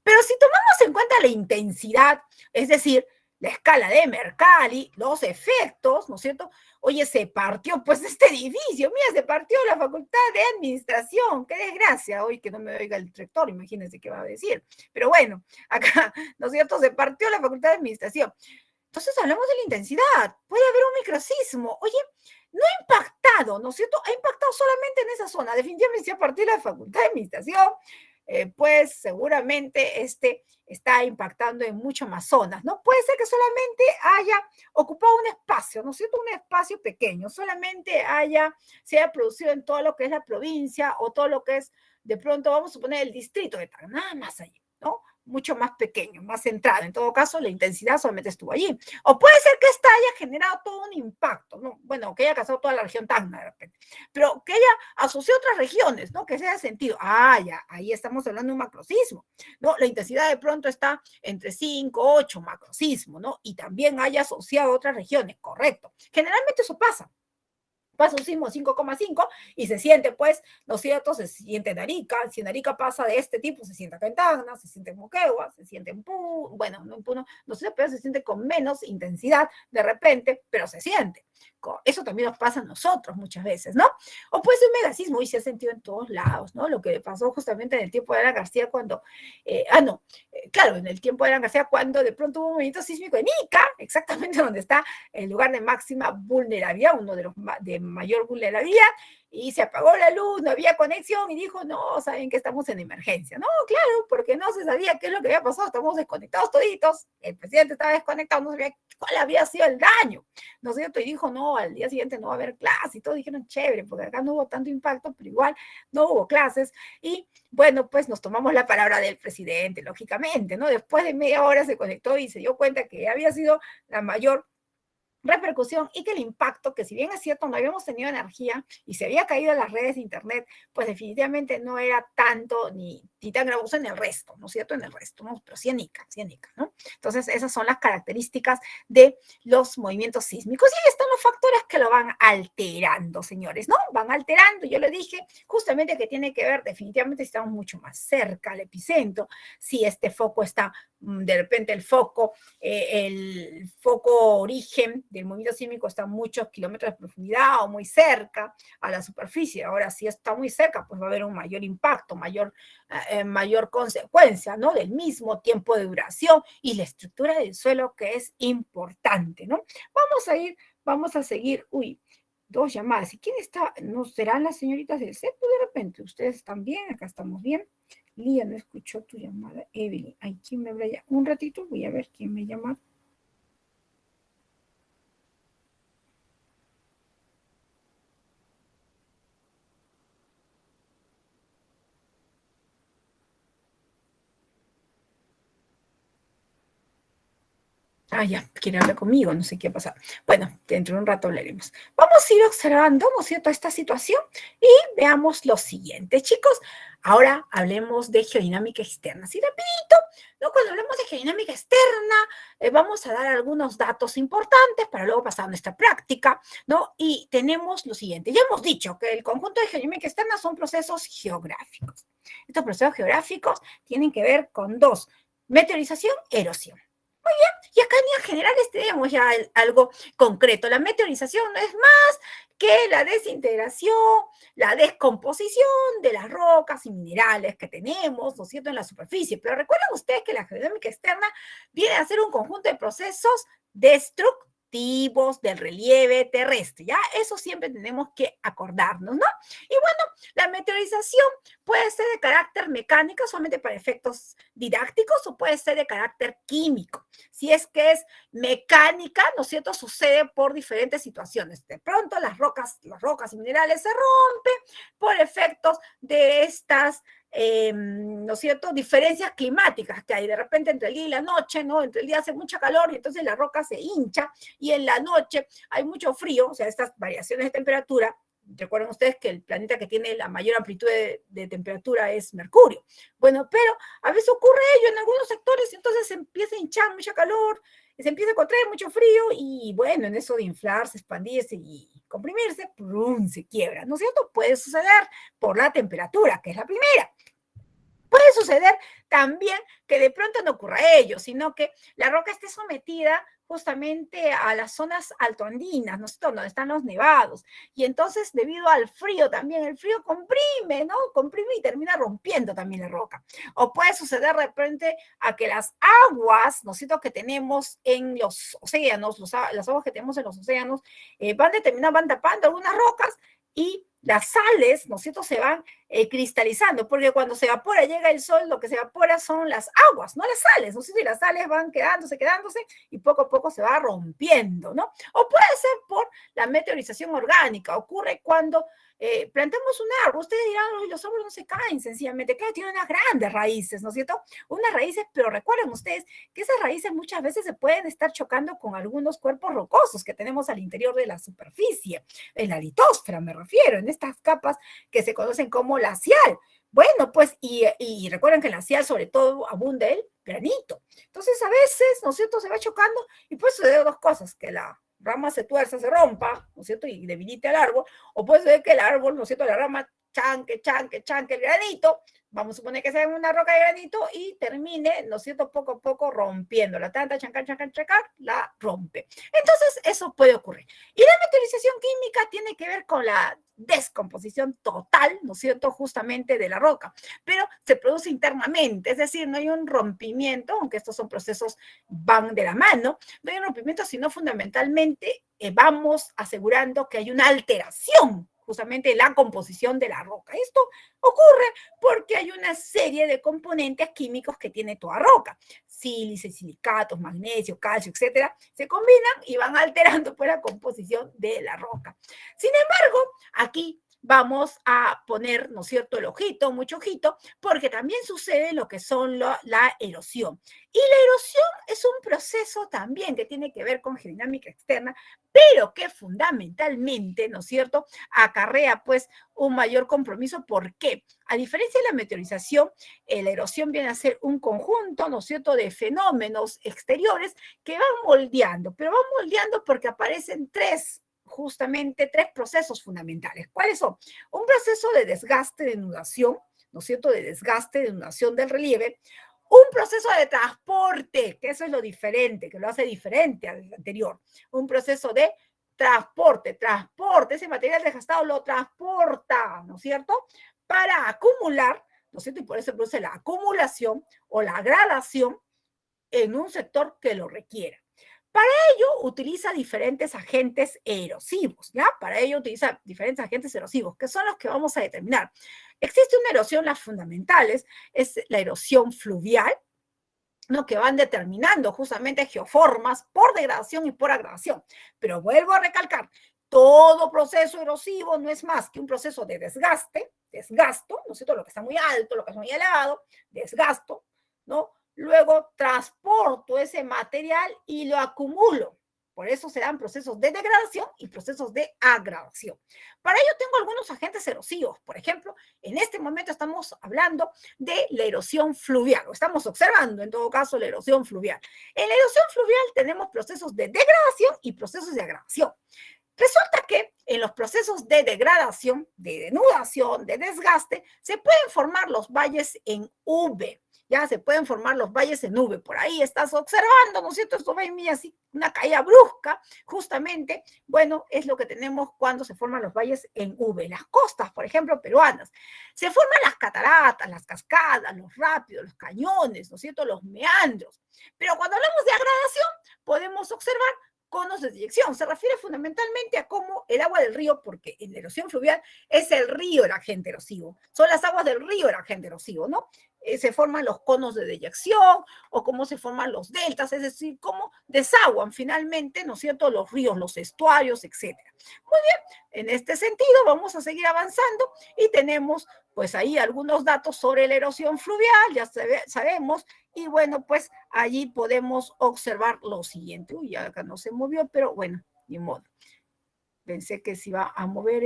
Pero si tomamos en cuenta la intensidad, es decir, la escala de Mercalli, los efectos, ¿no es cierto? Oye, se partió pues este edificio, mira, se partió la facultad de administración, qué desgracia, hoy que no me oiga el rector, imagínense qué va a decir. Pero bueno, acá, ¿no es cierto? Se partió la facultad de administración. Entonces hablamos de la intensidad, puede haber un microsismo, oye, no ha impactado, ¿no es cierto? Ha impactado solamente en esa zona, definitivamente se ha partido la facultad de administración, pues seguramente está impactando en muchas más zonas, ¿no? Puede ser que solamente haya ocupado un espacio, ¿no es cierto? Un espacio pequeño, solamente se haya producido en todo lo que es la provincia o todo lo que es, de pronto, vamos a suponer, el distrito de Tacna, nada más allí, ¿no? Mucho más pequeño, más centrado. En todo caso, la intensidad solamente estuvo allí. O puede ser que esta haya generado todo un impacto, ¿no? Bueno, que haya causado toda la región Tacna de repente, pero que haya asociado otras regiones, ¿no? Que se haya sentido, ya, ahí estamos hablando de un macrosismo, ¿no? La intensidad de pronto está entre 5, 8 macrosismo, ¿no? Y también haya asociado otras regiones, correcto. Generalmente eso pasa un sismo 5,5 y se siente, pues, ¿no es cierto? Se siente en Arica, si en Arica pasa de este tipo, se siente acá en Tacna, se siente en Moquegua, se siente en Puno, bueno, no en Puno, no sé, pero se siente con menos intensidad de repente, pero se siente. Eso también nos pasa a nosotros muchas veces, ¿no? O puede ser un megasismo y se ha sentido en todos lados, ¿no? Lo que pasó justamente en el tiempo de Alan García cuando, claro, en el tiempo de Alan García cuando de pronto hubo un movimiento sísmico en Ica, exactamente donde está el lugar de máxima vulnerabilidad, uno de los de mayor vulnerabilidad, y se apagó la luz, no había conexión y dijo, no, saben que estamos en emergencia. No, claro, porque no se sabía qué es lo que había pasado, estamos desconectados toditos, el presidente estaba desconectado, no sabía cuál había sido el daño, ¿no es cierto? Y dijo, no, al día siguiente no va a haber clase y todos dijeron, chévere, porque acá no hubo tanto impacto, pero igual no hubo clases y bueno, pues nos tomamos la palabra del presidente, lógicamente, ¿no? Después de media hora se conectó y se dio cuenta que había sido la mayor repercusión y que el impacto, que si bien es cierto no habíamos tenido energía y se había caído en las redes de internet, pues definitivamente no era tanto ni tan gravoso en el resto, ¿no es cierto? En el resto, ¿no? Pero sí en Ica, ¿no? Entonces esas son las características de los movimientos sísmicos y ahí están los factores que lo van alterando, señores, ¿no? Van alterando, yo le dije justamente que tiene que ver definitivamente si estamos mucho más cerca al epicentro, si este foco está, de repente el foco origen del movimiento sísmico está a muchos kilómetros de profundidad o muy cerca a la superficie. Ahora, si está muy cerca, pues va a haber un mayor impacto, mayor consecuencia, ¿no? Del mismo tiempo de duración y la estructura del suelo que es importante, ¿no? Vamos a seguir, dos llamadas. ¿Y quién está? ¿No serán las señoritas del CEPU de repente? ¿Ustedes están bien? Acá estamos bien. Lía, no escuchó tu llamada. Evelyn, ¿hay quién me habla ya? Un ratito, voy a ver quién me llama. Ya, quiere hablar conmigo, no sé qué ha pasado. Bueno, dentro de un rato hablaremos. Vamos a ir observando, ¿no es cierto?, esta situación y veamos lo siguiente, chicos. Ahora hablemos de geodinámica externa. Así rapidito, ¿no? Cuando hablamos de geodinámica externa, vamos a dar algunos datos importantes para luego pasar a nuestra práctica, ¿no? Y tenemos lo siguiente. Ya hemos dicho que el conjunto de geodinámica externa son procesos geográficos. Estos procesos geográficos tienen que ver con dos: meteorización, erosión. Y acá en líneas generales tenemos ya algo concreto. La meteorización no es más que la desintegración, la descomposición de las rocas y minerales que tenemos, ¿no es cierto?, en la superficie. Pero recuerden ustedes que la geodinámica externa viene a ser un conjunto de procesos destructivos del relieve terrestre, ¿ya? Eso siempre tenemos que acordarnos, ¿no? Y bueno, la meteorización puede ser de carácter mecánico, solamente para efectos didácticos, o puede ser de carácter químico. Si es que es mecánica, ¿no es cierto?, sucede por diferentes situaciones. De pronto las rocas y minerales se rompen por efectos de estas, ¿no es cierto?, diferencias climáticas que hay de repente entre el día y la noche, ¿no? Entre el día hace mucha calor y entonces la roca se hincha y en la noche hay mucho frío, o sea, estas variaciones de temperatura. Recuerden ustedes que el planeta que tiene la mayor amplitud de temperatura es Mercurio. Bueno, pero a veces ocurre ello en algunos sectores y entonces se empieza a hinchar mucha calor, se empieza a contraer mucho frío y bueno, en eso de inflarse, expandirse y comprimirse, ¡prum!, se quiebra, ¿no es cierto? Puede suceder por la temperatura, que es la primera. Puede suceder también que de pronto no ocurra ello, sino que la roca esté sometida justamente a las zonas altoandinas, ¿no? Donde están los nevados. Y entonces, debido al frío también, el frío comprime, ¿no? Comprime y termina rompiendo también la roca. O puede suceder de repente a que las aguas, ¿no es cierto?, que tenemos en los océanos, las aguas que tenemos en los océanos, van tapando algunas rocas y las sales, ¿no es cierto?, se van cristalizando, porque cuando se evapora, llega el sol, lo que se evapora son las aguas, no las sales, ¿no es cierto? Y las sales van quedándose, y poco a poco se va rompiendo, ¿no? O puede ser por la meteorización orgánica, ocurre cuando plantamos un árbol. Ustedes dirán, los árboles no se caen sencillamente, claro, tienen unas grandes raíces, ¿no es cierto? Unas raíces, pero recuerden ustedes que esas raíces muchas veces se pueden estar chocando con algunos cuerpos rocosos que tenemos al interior de la superficie, en la litósfera me refiero, en estas capas que se conocen como glacial. Bueno, pues, y recuerden que en la glacial sobre todo abunda el granito. Entonces, a veces, ¿no es cierto?, se va chocando y puede suceder dos cosas: que la rama se tuerza, se rompa, ¿no es cierto?, y debilite al árbol, o puede ser que el árbol, ¿no es cierto?, la rama chanque el granito, vamos a suponer que sea una roca de granito y termine, ¿no es cierto?, poco a poco rompiéndola, chancar, la rompe. Entonces, eso puede ocurrir. Y la meteorización química tiene que ver con la descomposición total, ¿no es cierto?, justamente de la roca, pero se produce internamente, es decir, no hay un rompimiento, aunque estos son procesos, van de la mano, no hay un rompimiento, sino fundamentalmente vamos asegurando que hay una alteración justamente la composición de la roca. Esto ocurre porque hay una serie de componentes químicos que tiene toda roca. Sílice, silicatos, magnesio, calcio, etcétera, se combinan y van alterando pues, la composición de la roca. Sin embargo, aquí vamos a poner, ¿no es cierto?, el ojito, mucho ojito, porque también sucede lo que son la erosión. Y la erosión es un proceso también que tiene que ver con dinámica externa, pero que fundamentalmente, ¿no es cierto?, acarrea pues un mayor compromiso. ¿Por qué? A diferencia de la meteorización, la erosión viene a ser un conjunto, ¿no es cierto?, de fenómenos exteriores que van moldeando, pero van moldeando porque aparecen justamente tres procesos fundamentales. ¿Cuáles son? Un proceso de desgaste, de nudación, ¿no es cierto?, de desgaste, de nudación del relieve, un proceso de transporte, que eso es lo diferente, que lo hace diferente al anterior, un proceso de transporte, ese material desgastado lo transporta, ¿no es cierto?, para acumular, ¿no es cierto?, y por eso se produce la acumulación o la gradación en un sector que lo requiera. Para ello utiliza diferentes agentes erosivos, ¿ya? Para ello utiliza diferentes agentes erosivos, que son los que vamos a determinar. Existe una erosión, las fundamentales, es la erosión fluvial, ¿no?, que van determinando justamente geoformas por degradación y por agradación. Pero vuelvo a recalcar, todo proceso erosivo no es más que un proceso de desgasto, ¿no es cierto?, lo que está muy alto, lo que está muy elevado, desgasto, ¿no? Luego transporto ese material y lo acumulo. Por eso se dan procesos de degradación y procesos de agradación. Para ello tengo algunos agentes erosivos. Por ejemplo, en este momento estamos hablando de la erosión fluvial, o estamos observando en todo caso la erosión fluvial. En la erosión fluvial tenemos procesos de degradación y procesos de agradación. Resulta que en los procesos de degradación, de denudación, de desgaste, se pueden formar los valles en V. Ya se pueden formar los valles en V. Por ahí estás observando, ¿no es cierto? Esto va en mí así, una caída brusca, justamente, bueno, es lo que tenemos cuando se forman los valles en V. Las costas, por ejemplo, peruanas, se forman las cataratas, las cascadas, los rápidos, los cañones, ¿no es cierto? Los meandros. Pero cuando hablamos de agradación, podemos observar conos de deyección. Se refiere fundamentalmente a cómo el agua del río, porque en la erosión fluvial es el río el agente erosivo, son las aguas del río el agente erosivo, ¿no? Se forman los conos de deyección o cómo se forman los deltas, es decir, cómo desaguan finalmente, ¿no es cierto?, los ríos, los estuarios, etcétera. Muy bien, en este sentido vamos a seguir avanzando y tenemos pues ahí algunos datos sobre la erosión fluvial, ya sabemos, y bueno, pues allí podemos observar lo siguiente. Uy, acá no se movió, pero bueno, ni modo. Pensé que se iba a mover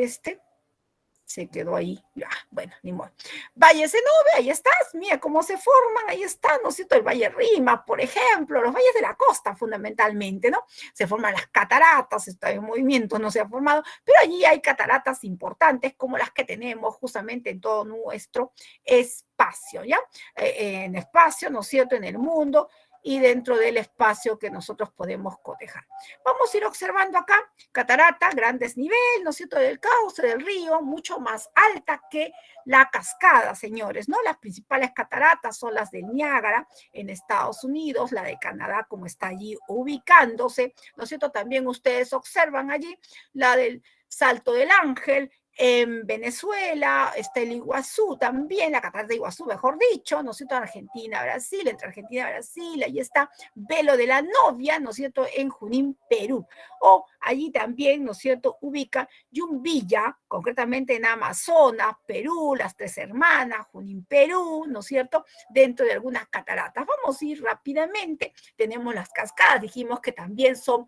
se quedó ahí, ya, bueno, ni modo. Valles en nube, ahí estás, mira cómo se forman, ahí está, ¿no es cierto? El Valle Rima, por ejemplo, los valles de la costa fundamentalmente, ¿no? Se forman las cataratas, está en movimiento, no se ha formado, pero allí hay cataratas importantes como las que tenemos justamente en todo nuestro espacio, ¿ya? En espacio, ¿no es cierto?, en el mundo, y dentro del espacio que nosotros podemos cotejar. Vamos a ir observando acá, catarata, gran desnivel, ¿no es cierto?, del cauce del río, mucho más alta que la cascada, señores, ¿no? Las principales cataratas son las del Niágara en Estados Unidos, la de Canadá, como está allí ubicándose, ¿no es cierto? También ustedes observan allí la del Salto del Ángel. En Venezuela está el Iguazú también, la catarata de Iguazú, mejor dicho, ¿no es cierto? Argentina, Brasil, entre Argentina y Brasil, ahí está Velo de la Novia, ¿no es cierto? En Junín, Perú. O allí también, ¿no es cierto?, ubica Yumbilla, concretamente en Amazonas, Perú, las Tres Hermanas, Junín, Perú, ¿no es cierto?, dentro de algunas cataratas. Vamos a ir rápidamente. Tenemos las cascadas, dijimos que también son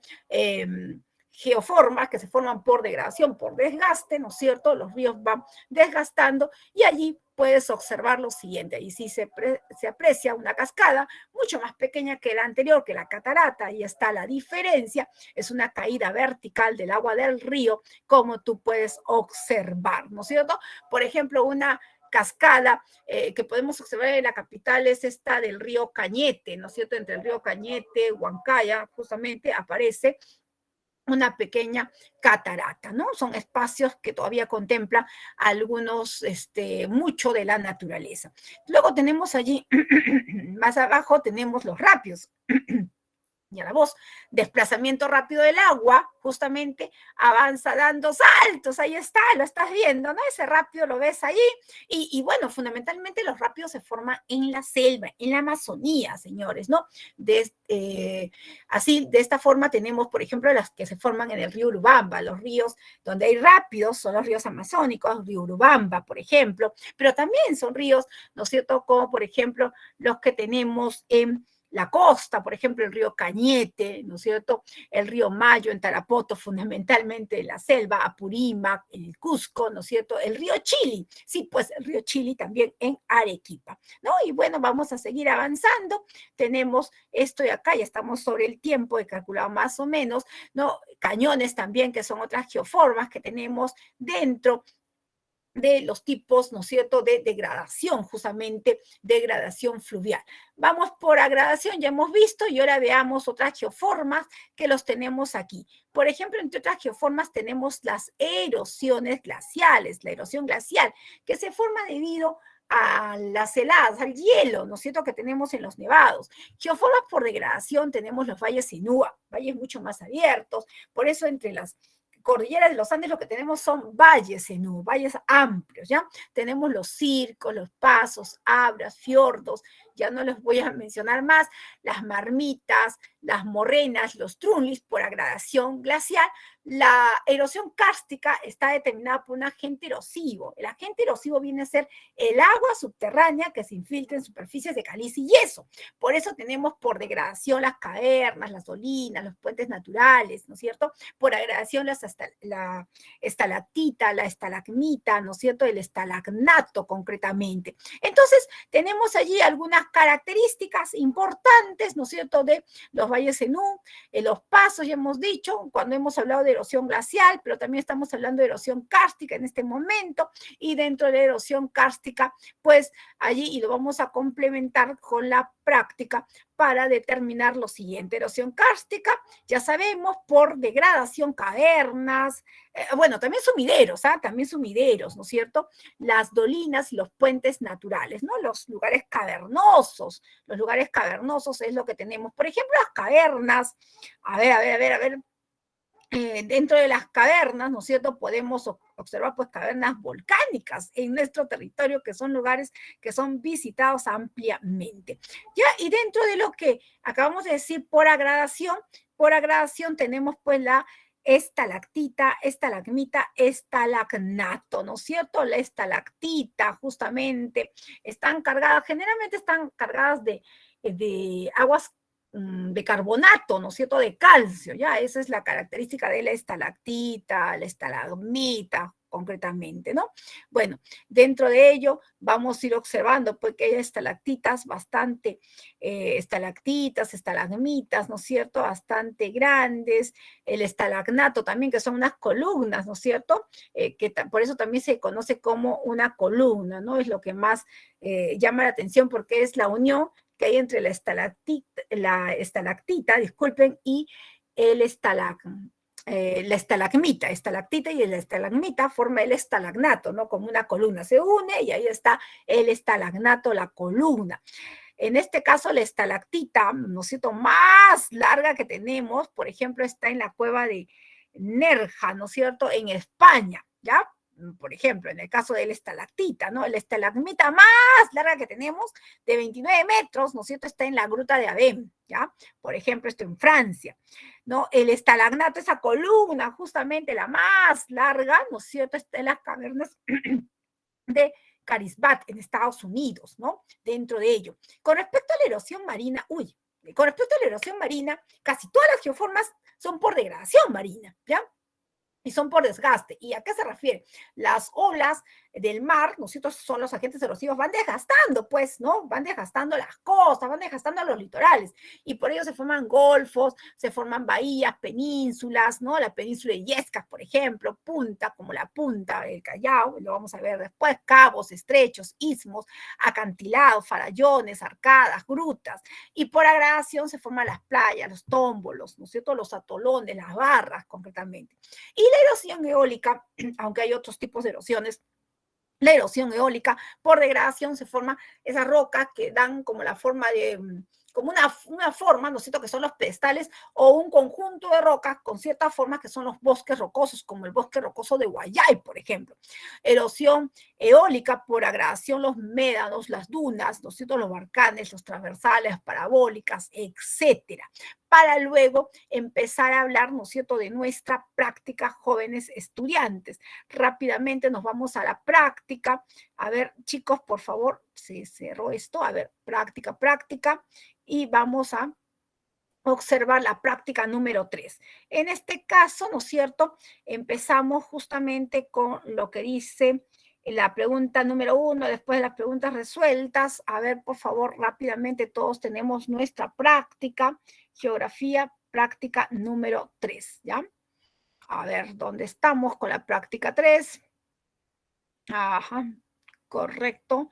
geoformas que se forman por degradación, por desgaste, ¿no es cierto? Los ríos van desgastando y allí puedes observar lo siguiente. Ahí sí se aprecia una cascada mucho más pequeña que la anterior, que la catarata. Ahí está la diferencia. Es una caída vertical del agua del río, como tú puedes observar, ¿no es cierto? Por ejemplo, una cascada que podemos observar en la capital es esta del río Cañete, ¿no es cierto? Entre el río Cañete, Huancaya, justamente aparece una pequeña catarata, ¿no? Son espacios que todavía contemplan algunos, mucho de la naturaleza. Luego tenemos allí, más abajo tenemos los rápidos. Y a la voz, desplazamiento rápido del agua, justamente avanza dando saltos, ahí está, lo estás viendo, ¿no? Ese rápido lo ves ahí. Y bueno, fundamentalmente los rápidos se forman en la selva, en la Amazonía, señores, ¿no? Así, de esta forma tenemos, por ejemplo, las que se forman en el río Urubamba, los ríos donde hay rápidos son los ríos amazónicos, río Urubamba, por ejemplo, pero también son ríos, ¿no es cierto?, como por ejemplo los que tenemos en la costa, por ejemplo, el río Cañete, ¿no es cierto? El río Mayo en Tarapoto, fundamentalmente en la selva, Apurímac, en el Cusco, ¿no es cierto? El río Chili, sí, pues el río Chili también en Arequipa, ¿no? Y bueno, vamos a seguir avanzando. Tenemos esto de acá, ya estamos sobre el tiempo, he calculado más o menos, ¿no? Cañones también, que son otras geoformas que tenemos dentro de los tipos, ¿no es cierto?, de degradación, justamente degradación fluvial. Vamos por agradación, ya hemos visto, y ahora veamos otras geoformas que los tenemos aquí. Por ejemplo, entre otras geoformas tenemos las erosiones glaciales, la erosión glacial, que se forma debido a las heladas, al hielo, ¿no es cierto?, que tenemos en los nevados. Geoformas por degradación tenemos los valles Sinúa, valles mucho más abiertos, por eso entre las cordillera de los Andes lo que tenemos son valles en valles amplios, ¿ya? Tenemos los circos, los pasos, abras, fiordos, ya no les voy a mencionar más, las marmitas, las morrenas, los trunlis por agradación glacial. La erosión kárstica está determinada por un agente erosivo. El agente erosivo viene a ser el agua subterránea que se infiltra en superficies de caliza y yeso. Por eso tenemos por degradación las cavernas, las dolinas, los puentes naturales, ¿no es cierto? Por agradación la estalactita, la estalagmita, ¿no es cierto? El estalagnato concretamente. Entonces, tenemos allí algunas características importantes, ¿no es cierto?, de los valles Zenú, los pasos, ya hemos dicho, cuando hemos hablado de erosión glacial, pero también estamos hablando de erosión kárstica en este momento, y dentro de la erosión kárstica, pues allí, y lo vamos a complementar con la práctica para determinar lo siguiente. Erosión kárstica, ya sabemos, por degradación, cavernas, bueno, también sumideros, también sumideros, ¿no es cierto? Las dolinas y los puentes naturales, ¿no? Los lugares cavernosos es lo que tenemos. Por ejemplo, las cavernas, a ver, dentro de las cavernas, ¿no es cierto?, podemos observar pues cavernas volcánicas en nuestro territorio, que son lugares que son visitados ampliamente. Ya, y dentro de lo que acabamos de decir por agradación tenemos pues la estalactita, estalagmita, estalagnato, ¿no es cierto? La estalactita, justamente, generalmente están cargadas de aguas de carbonato, ¿no es cierto?, de calcio, ya, esa es la característica de la estalactita, la estalagmita, concretamente, ¿no? Bueno, dentro de ello vamos a ir observando pues que hay estalactitas bastante, estalagmitas, ¿no es cierto?, bastante grandes, el estalagnato también, que son unas columnas, ¿no es cierto?, por eso también se conoce como una columna, ¿no? Es lo que más llama la atención porque es la unión que hay entre la estalactita, disculpen, y el la estalactita y la estalagmita forma el estalagnato, ¿no? Como una columna se une y ahí está el estalagnato, la columna. En este caso, la estalactita, ¿no es cierto?, más larga que tenemos, por ejemplo, está en la cueva de Nerja, ¿no es cierto?, en España, ¿ya? Por ejemplo, en el caso de la estalactita, ¿no? La estalagmita más larga que tenemos, de 29 metros, ¿no es cierto?, está en la gruta de Avén, ¿ya? Por ejemplo, esto en Francia, ¿no? El estalagnato, esa columna, justamente la más larga, ¿no es cierto?, está en las cavernas de Carisbat, en Estados Unidos, ¿no? Dentro de ello. Con respecto a la erosión marina, casi todas las geoformas son por degradación marina, ¿ya? Y son por desgaste. ¿Y a qué se refiere? Las olas del mar, ¿no es cierto?, son los agentes erosivos, van desgastando, pues, ¿no? Van desgastando las costas, van desgastando los litorales, y por ello se forman golfos, se forman bahías, penínsulas, ¿no? La península de Illescas, por ejemplo, punta, como la punta del Callao, lo vamos a ver después, cabos, estrechos, istmos, acantilados, farallones, arcadas, grutas, y por agradación se forman las playas, los tómbolos, ¿no es cierto?, los atolones, las barras, concretamente. Y la erosión eólica, aunque hay otros tipos de erosiones, la erosión eólica, por degradación, se forman esas rocas que dan como la forma como una forma, ¿no es cierto?, que son los pedestales, o un conjunto de rocas con cierta forma que son los bosques rocosos, como el bosque rocoso de Guayay, por ejemplo. Erosión eólica por agradación, los médanos, las dunas, ¿no es cierto?, los barcanes, los transversales, parabólicas, etcétera, para luego empezar a hablar, ¿no es cierto?, de nuestra práctica, jóvenes estudiantes. Rápidamente nos vamos a la práctica. A ver, chicos, por favor, se cerró esto. A ver, práctica, y vamos a observar la práctica número 3. En este caso, ¿no es cierto?, empezamos justamente con lo que dice la pregunta número 1, después de las preguntas resueltas. A ver, por favor, rápidamente, todos tenemos nuestra práctica, geografía, práctica número 3, ¿ya? A ver, ¿dónde estamos con la práctica 3? Ajá, correcto.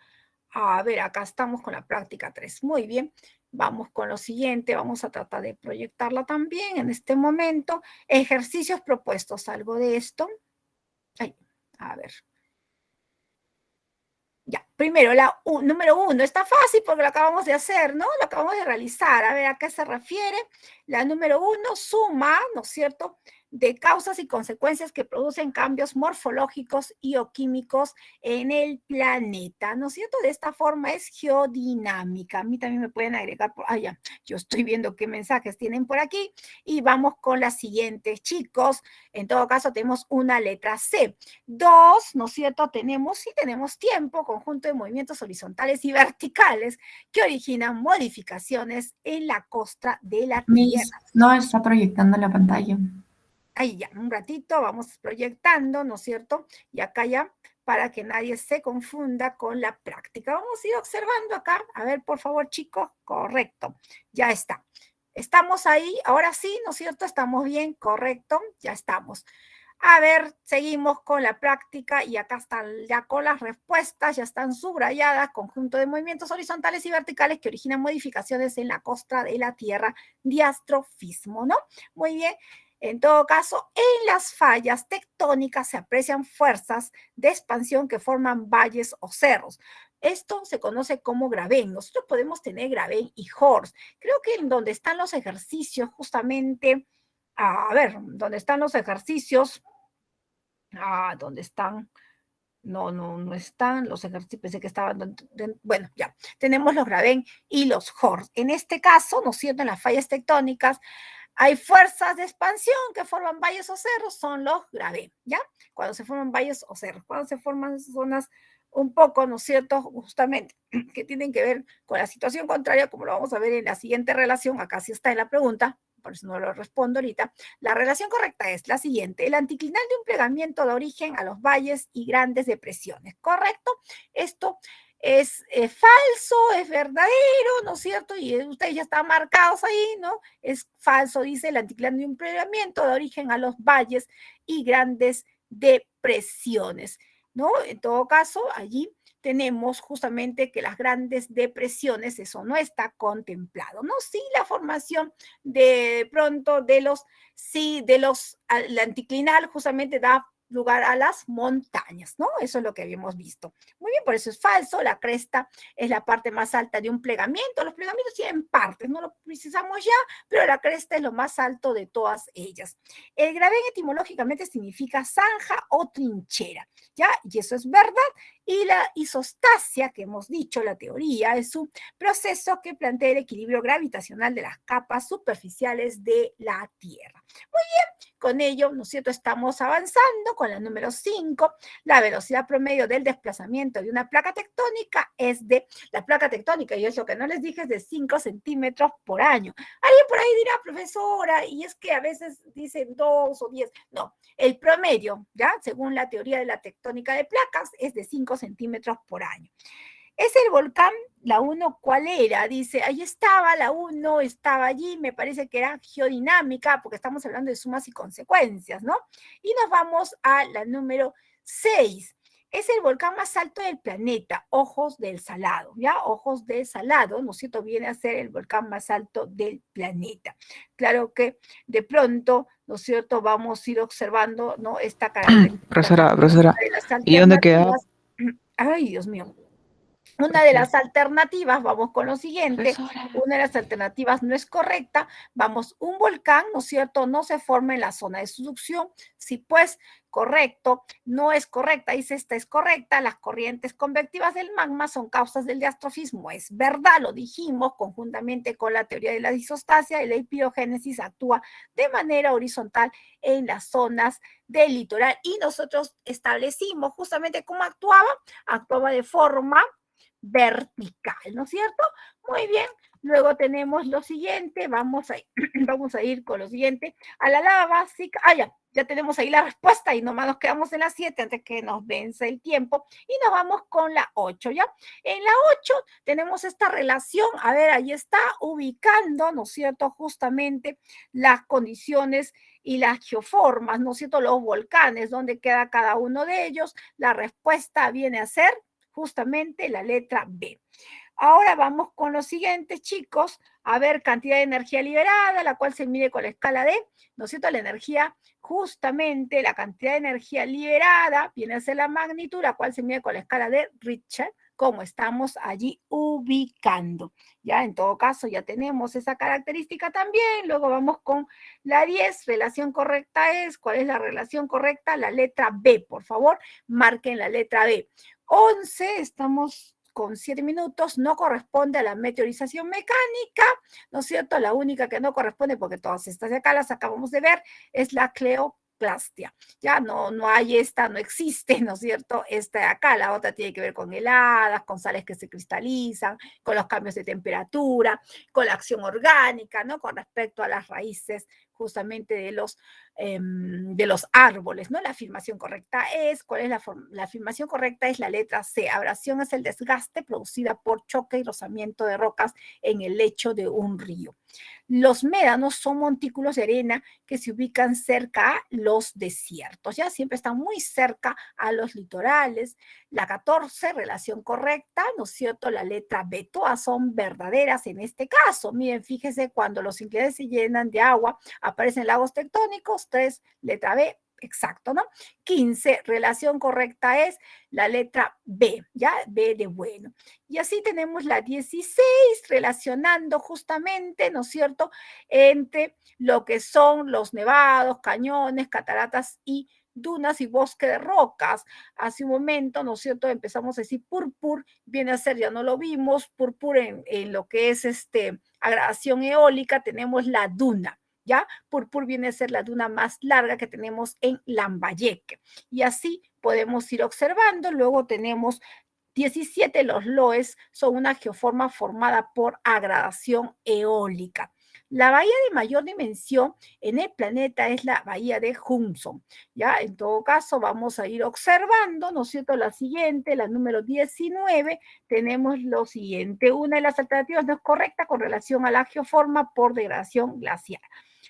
A ver, acá estamos con la práctica 3. Muy bien. Vamos con lo siguiente. Vamos a tratar de proyectarla también en este momento. Ejercicios propuestos. ¿Algo de esto? Ay, a ver. Ya, primero, número 1, está fácil porque lo acabamos de hacer, ¿no? Lo acabamos de realizar. A ver, ¿a qué se refiere? La número 1, suma, ¿no es cierto?, de causas y consecuencias que producen cambios morfológicos y o químicos en el planeta, ¿no es cierto? De esta forma es geodinámica. A mí también me pueden agregar por... Ah, ya, yo estoy viendo qué mensajes tienen por aquí. Y vamos con las siguientes, chicos. En todo caso, tenemos una letra C. 2, ¿no es cierto? Sí tenemos tiempo, conjunto de movimientos horizontales y verticales que originan modificaciones en la costra de la Miss, Tierra. no está proyectando la pantalla. Ahí ya, un ratito vamos proyectando, ¿no es cierto? Y acá ya, para que nadie se confunda con la práctica. Vamos a ir observando acá. A ver, por favor, chicos. Correcto. Ya está. Estamos ahí. Ahora sí, ¿no es cierto? Estamos bien. Correcto. Ya estamos. A ver, seguimos con la práctica y acá están ya con las respuestas, ya están subrayadas, conjunto de movimientos horizontales y verticales que originan modificaciones en la costra de la Tierra, diastrofismo, ¿no? Muy bien. En todo caso, en las fallas tectónicas se aprecian fuerzas de expansión que forman valles o cerros. Esto se conoce como gravén. Nosotros podemos tener gravén y horst. Creo que en donde están los ejercicios, justamente, a ver, ¿dónde están los ejercicios? ¿Dónde están? No están los ejercicios, pensé que estaban, bueno, ya, tenemos los gravén y los horst. En este caso, ¿no es cierto?, en las fallas tectónicas, hay fuerzas de expansión que forman valles o cerros, son los gravén, ¿ya? Cuando se forman valles o cerros, cuando se forman zonas un poco, ¿no es cierto?, justamente, que tienen que ver con la situación contraria, como lo vamos a ver en la siguiente relación, acá sí está en la pregunta, por eso no lo respondo ahorita. La relación correcta es la siguiente: el anticlinal de un plegamiento da origen a los valles y grandes depresiones, ¿correcto? Esto es falso, es verdadero, ¿no es cierto? Y ustedes ya están marcados ahí, ¿no? Es falso, dice: el anticlinal de un plegamiento da origen a los valles y grandes depresiones, ¿no? En todo caso, allí tenemos justamente que las grandes depresiones, eso no está contemplado, ¿no? Sí, la formación de pronto el anticlinal justamente da lugar a las montañas, ¿no? Eso es lo que habíamos visto. Muy bien, por eso es falso. La cresta es la parte más alta de un plegamiento. Los plegamientos tienen partes, no lo precisamos ya, pero la cresta es lo más alto de todas ellas. El gravén etimológicamente significa zanja o trinchera, ¿ya? Y eso es verdad. Y la isostasia, que hemos dicho, la teoría, es un proceso que plantea el equilibrio gravitacional de las capas superficiales de la Tierra. Muy bien, con ello, ¿no es cierto?, estamos avanzando con la número 5. La velocidad promedio del desplazamiento de una placa tectónica la placa tectónica, y eso que no les dije, es de 5 centímetros por año. Alguien por ahí dirá: profesora, y es que a veces dicen 2 o 10. No, el promedio, ¿ya?, según la teoría de la tectónica de placas, es de 5 centímetros por año. Es el volcán, la 1, ¿cuál era? Dice, ahí estaba, la 1 estaba allí, me parece que era geodinámica, porque estamos hablando de sumas y consecuencias, ¿no? Y nos vamos a la número 6. Es el volcán más alto del planeta, Ojos del Salado, ¿ya? Ojos del Salado, ¿no es cierto?, viene a ser el volcán más alto del planeta. Claro que de pronto, ¿no es cierto?, vamos a ir observando, ¿no?, esta característica Profesora, de las ¿y dónde queda? alternativas. Ay, Dios mío. Una de las alternativas, vamos con lo siguiente, Profesora. una de las alternativas no es correcta, vamos, un volcán, ¿no es cierto?, no se forma en la zona de subducción, si pues, correcto, no es correcta, dice esta es correcta, las corrientes convectivas del magma son causas del diastrofismo, es verdad, lo dijimos conjuntamente con la teoría de la disostasia, y la epidogénesis actúa de manera horizontal en las zonas del litoral, y nosotros establecimos justamente cómo actuaba de forma vertical, ¿no es cierto? Muy bien, luego tenemos lo siguiente, vamos a ir con lo siguiente, a la lava básica, ya tenemos ahí la respuesta y nomás nos quedamos en la 7 antes que nos vence el tiempo y nos vamos con la 8, ¿ya? En la 8 tenemos esta relación, a ver, ahí está ubicando, ¿no es cierto?, justamente las condiciones y las geoformas, ¿no es cierto?, los volcanes, donde queda cada uno de ellos, la respuesta viene a ser justamente la letra B. Ahora vamos con los siguientes, chicos. A ver, cantidad de energía liberada, la cual se mide con la escala de, ¿no es cierto? La energía, justamente la cantidad de energía liberada viene a ser la magnitud, la cual se mide con la escala de Richter, como estamos allí ubicando. Ya, en todo caso, ya tenemos esa característica también. Luego vamos con la 10, relación correcta es, ¿cuál es la relación correcta? La letra B, por favor, marquen la letra B. 11, estamos con 7 minutos, no corresponde a la meteorización mecánica, ¿no es cierto? La única que no corresponde, porque todas estas de acá las acabamos de ver, es la cleoplastia. Ya no hay esta, no existe, ¿no es cierto? Esta de acá, la otra tiene que ver con heladas, con sales que se cristalizan, con los cambios de temperatura, con la acción orgánica, ¿no? Con respecto a las raíces justamente de los árboles, ¿no? La afirmación correcta es, ¿cuál es la afirmación correcta? Es la letra C. Abrasión es el desgaste producida por choque y rozamiento de rocas en el lecho de un río. Los médanos son montículos de arena que se ubican cerca a los desiertos, ya siempre están muy cerca a los litorales. La 14, relación correcta, ¿no es cierto? La letra B, todas son verdaderas en este caso. Miren, fíjese, cuando los inclinares se llenan de agua, aparecen lagos tectónicos. 3, letra B, exacto, ¿no? 15, relación correcta es la letra B, ¿ya? B de bueno. Y así tenemos la 16, relacionando justamente, ¿no es cierto?, entre lo que son los nevados, cañones, cataratas y dunas y bosque de rocas. Hace un momento, ¿no es cierto?, empezamos a decir purpur, viene a ser, ya no lo vimos, purpur en lo que es agradación eólica, tenemos la duna. ¿Ya? Purpur viene a ser la duna más larga que tenemos en Lambayeque. Y así podemos ir observando. Luego tenemos 17, los loes son una geoforma formada por agradación eólica. La bahía de mayor dimensión en el planeta es la bahía de Hudson. Ya, en todo caso, vamos a ir observando, ¿no es cierto? La siguiente, la número 19, tenemos lo siguiente. Una de las alternativas no es correcta con relación a la geoforma por degradación glaciar.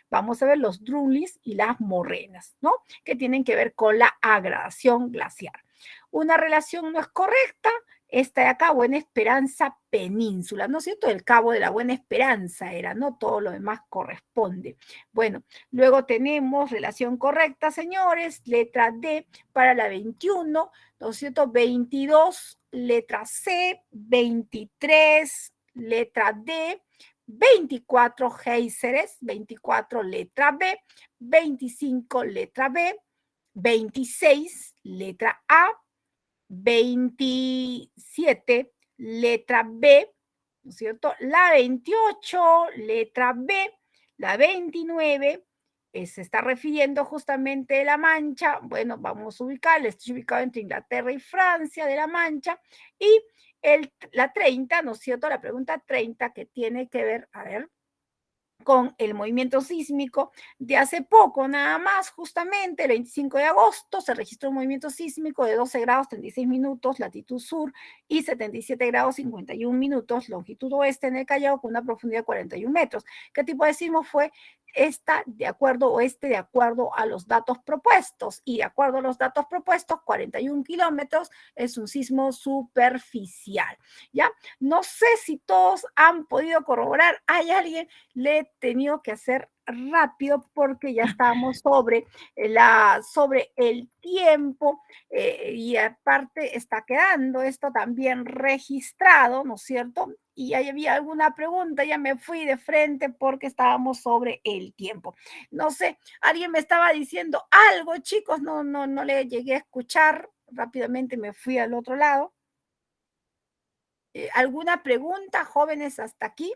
Vamos a ver los drulis y las morrenas, ¿no? Que tienen que ver con la agradación glaciar. Una relación no es correcta, esta de acá, Buena Esperanza Península, ¿no es cierto? El Cabo de la Buena Esperanza era, ¿no? Todo lo demás corresponde. Bueno, luego tenemos relación correcta, señores, letra D para la 21, ¿no es cierto? 22, letra C, 23, letra D, 24 géiseres, 24 letra B, 25 letra B, 26 letra A, 27 letra B, ¿no es cierto? La 28 letra B, la 29 se está refiriendo justamente a La Mancha. Bueno, vamos a ubicarla, estoy ubicado entre Inglaterra y Francia de La Mancha. Y la 30, ¿no es cierto? La pregunta 30 que tiene que ver, a ver, con el movimiento sísmico de hace poco, nada más, justamente el 25 de agosto se registró un movimiento sísmico de 12 grados 36 minutos, latitud sur, y 77 grados 51 minutos, longitud oeste en el Callao, con una profundidad de 41 metros. ¿Qué tipo de sismo fue? Esta de acuerdo o de acuerdo a los datos propuestos, y de acuerdo a los datos propuestos, 41 kilómetros es un sismo superficial, ¿ya? No sé si todos han podido corroborar, hay alguien, le he tenido que hacer rápido porque ya estábamos sobre el tiempo y aparte está quedando esto también registrado, ¿no es cierto? Y ahí había alguna pregunta, ya me fui de frente porque estábamos sobre el tiempo. No sé, alguien me estaba diciendo algo, chicos, no le llegué a escuchar, rápidamente me fui al otro lado. ¿Alguna pregunta, jóvenes, hasta aquí?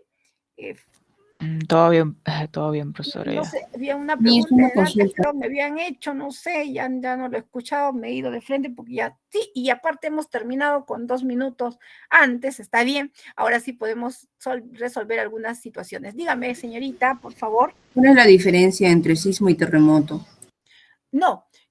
Todo bien, profesora. No Ya. sé, había una Ni es pregunta una delante, consulta. pero me habían hecho, no sé, ya no lo he escuchado, me he ido de frente porque ya, sí, y aparte hemos terminado con 2 minutos antes, está bien, ahora sí podemos resolver algunas situaciones. Dígame, señorita, por favor. ¿Cuál es la diferencia entre sismo y terremoto?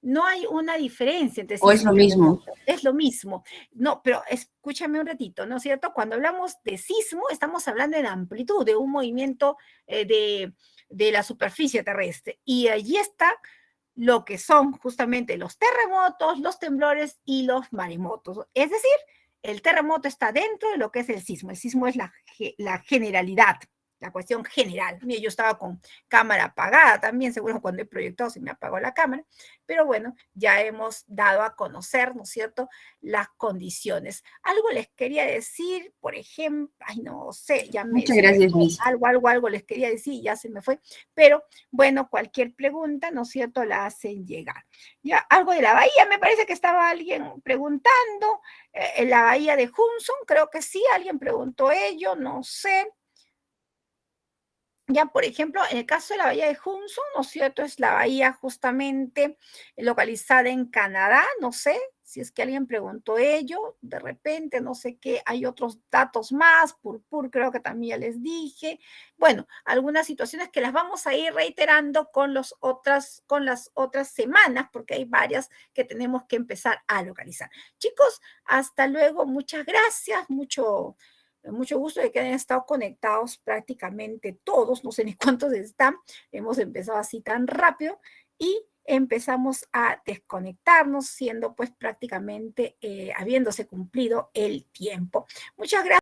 No hay una diferencia entre ¿O es sismo lo y mismo? terremoto, es lo mismo. No, pero escúchame un ratito, ¿no es cierto? Cuando hablamos de sismo, estamos hablando de la amplitud, de un movimiento de la superficie terrestre. Y allí está lo que son justamente los terremotos, los temblores y los maremotos. Es decir, el terremoto está dentro de lo que es el sismo. El sismo es la generalidad, la cuestión general. Mira, yo estaba con cámara apagada también, seguro cuando he proyectado se me apagó la cámara, pero bueno, ya hemos dado a conocer, ¿no es cierto?, las condiciones. Algo les quería decir, por ejemplo, ay, no sé, ya Muchas gracias, Miss. algo les quería decir, ya se me fue, pero bueno, cualquier pregunta, ¿no es cierto?, la hacen llegar. Ya, algo de la bahía, me parece que estaba alguien preguntando, en la bahía de Hudson, creo que sí, alguien preguntó ello, no sé. Ya, por ejemplo, en el caso de la bahía de Hudson, ¿no es cierto? Es la bahía justamente localizada en Canadá, no sé si es que alguien preguntó ello, de repente, no sé qué, hay otros datos más, Purpur creo que también ya les dije. Bueno, algunas situaciones que las vamos a ir reiterando con las otras semanas, porque hay varias que tenemos que empezar a localizar. Chicos, hasta luego, muchas gracias, mucho gusto de que hayan estado conectados prácticamente todos, no sé ni cuántos están, hemos empezado así tan rápido y empezamos a desconectarnos siendo pues prácticamente habiéndose cumplido el tiempo. Muchas gracias.